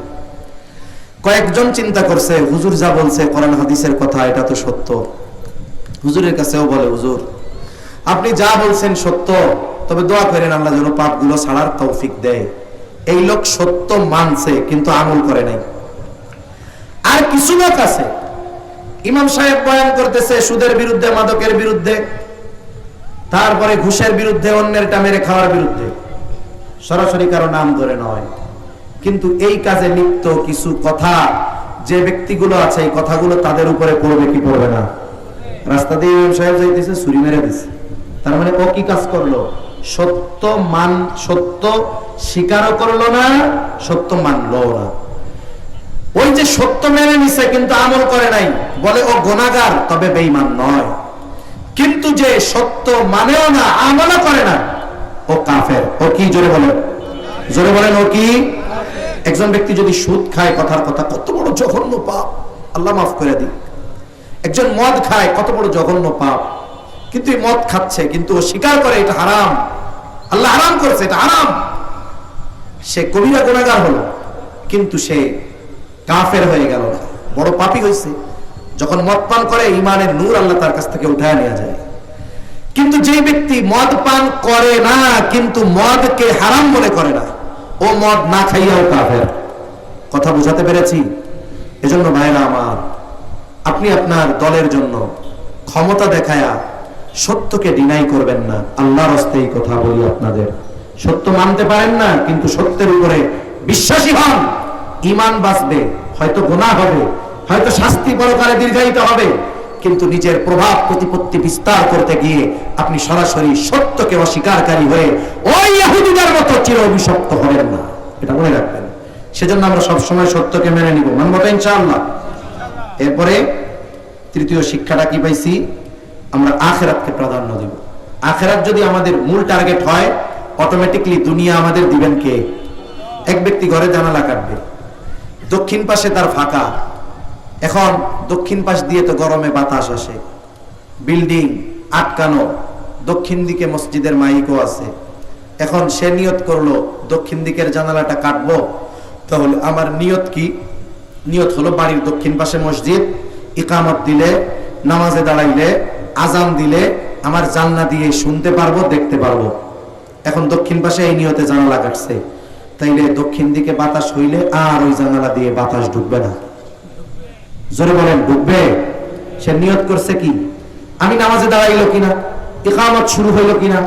কয়েকজন চিন্তা করছে, হুজুর যা বলছে কোরআন হাদিসের কথা, এটা তো সত্য। হুজুরের কাছেও বলে, হুজুর আপনি যা বলছেন সত্য, তবে দোয়া করেন আল্লাহ যেন পাপগুলো ছাড়ার তৌফিক দেয়। এই লোক সত্য মানছে কিন্তু আমল করে নাই। আর কিছু লোক আছে, ইমাম সাহেব বয়ান করতেছে সুদের বিরুদ্ধে, মাদকের বিরুদ্ধে, তারপরে ঘুষের বিরুদ্ধে, অন্যেরটা মেরে খাওয়ার বিরুদ্ধে, সরাসরি কারো নাম ধরে নয়, কিন্তু এই কাজে লিপ্ত কিছু কথা যে ব্যক্তিগুলো আছে, এই কথাগুলো তাদের উপরে পড়বে কি পড়বে না? রাস্তা দিয়ে ইমাম সাহেব যাইতেছে, ছুরি মেরে দিছে, তার মানে ও কি কাজ করলো? সত্য সত্য স্বীকারও করলো না, সত্য মানলো না। ওই যে সত্য মেনে নিছে কিন্তু আমল করে নাই, বলে ও গুনাহগার, তবে বেঈমান নয়। কিন্তু যে সত্য মানেও না, আমলও করে না, ও কাফের। ও কি? জোরে বলেন, জোরে বলেন, ও কি? একজন ব্যক্তি যদি সুদ খায়, কথার কথা, কত বড় জঘন্য পাপ, আল্লাহ মাফ করে দিক। একজন মদ খায়, কত বড় জঘন্য পাপ, কিন্তু এই মদ খাচ্ছে, কিন্তু ও স্বীকার করে এটা হারাম, আল্লাহ হারাম করেছে, এটা হারাম। সে কবিরা গুনাহগার হলো, কিন্তু সে কাফের হয়ে গেল না, বড় পাপী হয়েছে। যখন মদ পান করে, ঈমানের নূর আল্লাহ তার কাছ থেকে উঠায় নিয়ে যায়। কিন্তু যে ব্যক্তি মদ পান করে না, কিন্তু মদকে হারাম মনে করে না, ও মদ না খাইয়াও কাফের। কথা বুঝাতে পেরেছি? এজন্য ভাইরা আমার, আপনি আপনার দলের জন্য ক্ষমতা দেখায়া সত্যকে ডিনাই করবেন না। আল্লাহর হস্তে এই কথা বলি আপনাদের, সত্য মানতে পারেন না কিন্তু সত্যের উপরে বিশ্বাসী হন, ঈমান বাঁচবে, হয়তো গুনাহ হবে, হয়তো শাস্তি পরকালে দীর্ঘায়িত হবে, কিন্তু নিজের প্রভাব প্রতিপত্তি বিস্তার করতে গিয়ে আপনি সরাসরি সত্যকে অস্বীকারী হয়ে ওই ইহুদিদের মতো চির অভিশপ্ত হবেন না, এটা মনে রাখবেন। সেজন্য আমরা সবসময় সত্যকে মেনে নিব, মানব তো ইনশাআল্লাহ। এরপরে তৃতীয় শিক্ষাটা কি পাইছি? আমরা আখিরাতকে প্রাধান্য দিব। আখিরাত যদি আমাদের মূল টার্গেট হয়, অটোমেটিকলি দুনিয়া আমাদের দিবেন কে? এক ব্যক্তি ঘরে জানালা কাটবে, দক্ষিণ পাশে তার ফাঁকা, এখন দক্ষিণ পাশ দিয়ে তো গরমে বাতাস আসে, বিল্ডিং আটকানো, দক্ষিণ দিকে মসজিদের মাইকও আছে। এখন সে নিয়ত করলো দক্ষিণ দিকের জানালাটা কাটবো, তাহলে আমার নিয়ত কি? নিয়ত হলো বাড়ির দক্ষিণ পাশে মসজিদ, ইকামত দিলে, নামাজে দাঁড়াইলে, আজান দিলে আমার জানলা দিয়ে শুনতে পারবো, দেখতে পারবো। এখন দক্ষিণ পাশে এই নিয়তে জানালা কাটছে, তাইলে দক্ষিণ দিকে বাতাস হইলে আর ওই জানালা দিয়ে বাতাস ঢুকবে না। জোরে বলেন, ঢুকবে? সে নিয়ত করছে কি? আমি নামাজে দাঁড়াইলো কিনা, ইকামত শুরু হইলো কিনা,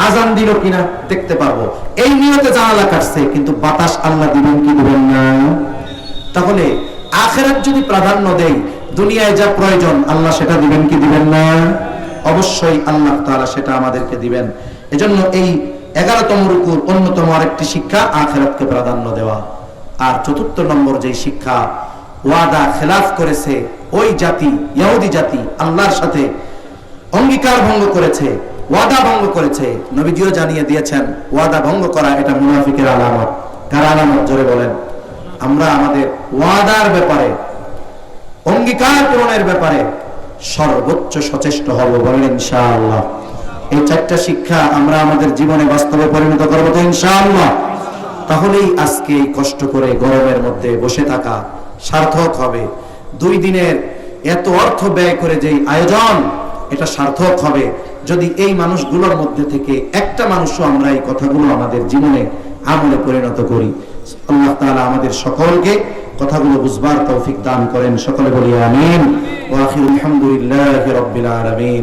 আজান দিল কিনা দেখতে পারবো, এই নিয়তে জানালা কাটছে, কিন্তু বাতাস আল্লাহ দিবেন কি দিবেন না? তাহলে আখিরাত যদি প্রাধান্য দেই, দুনিয়ায় যা প্রয়োজন আল্লাহ সেটা দিবেন কি দিবেন না? অবশ্যই আল্লাহ তাআলা সেটা আমাদেরকে দিবেন। এজন্য এই 11তম রুকুর অন্যতম আরেকটি শিক্ষা আখিরাতকে প্রাধান্য দেওয়া। আর চতুর্থ নম্বর যে শিক্ষা, ওয়াদা খেলাফ করেছে ওই জাতি, ইহুদি জাতি, আল্লাহর সাথে অঙ্গীকার ভঙ্গ করেছে, ওয়াদা ভঙ্গ করেছে। নবীজিও জানিয়ে দিয়েছেন ওয়াদা ভঙ্গ করা এটা মুনাফিকের আলামত। কার আলামত? জোরে বলেন। আমরা আমাদের ওয়াদার ব্যাপারে, অঙ্গীকার পূরণের ব্যাপারে সর্বোচ্চ সচেষ্ট হব, বলেন ইনশাআল্লাহ। এই চারটা শিক্ষা আমরা আমাদের জীবনে বাস্তবে পরিণত করব তো ইনশাআল্লাহ। তাহলেই আজকে এই কষ্ট করে গরমের মধ্যে বসে থাকা সার্থক হবে। 2 দিনের এত অর্থ ব্যয় করে যেই আয়োজন, এটা সার্থক হবে যদি এই মানুষগুলোর মধ্যে থেকে একটা মানুষও আমরা এই কথাগুলো আমাদের জীবনে আমলে পরিণত করি। আল্লাহ তাআলা আমাদের সকলকে কথাগুলো বুঝবার তৌফিক দান করেন। সকলে বলি আমিন। ওয়া আখিরুল হামদুলিল্লাহি রাব্বিল আলামিন।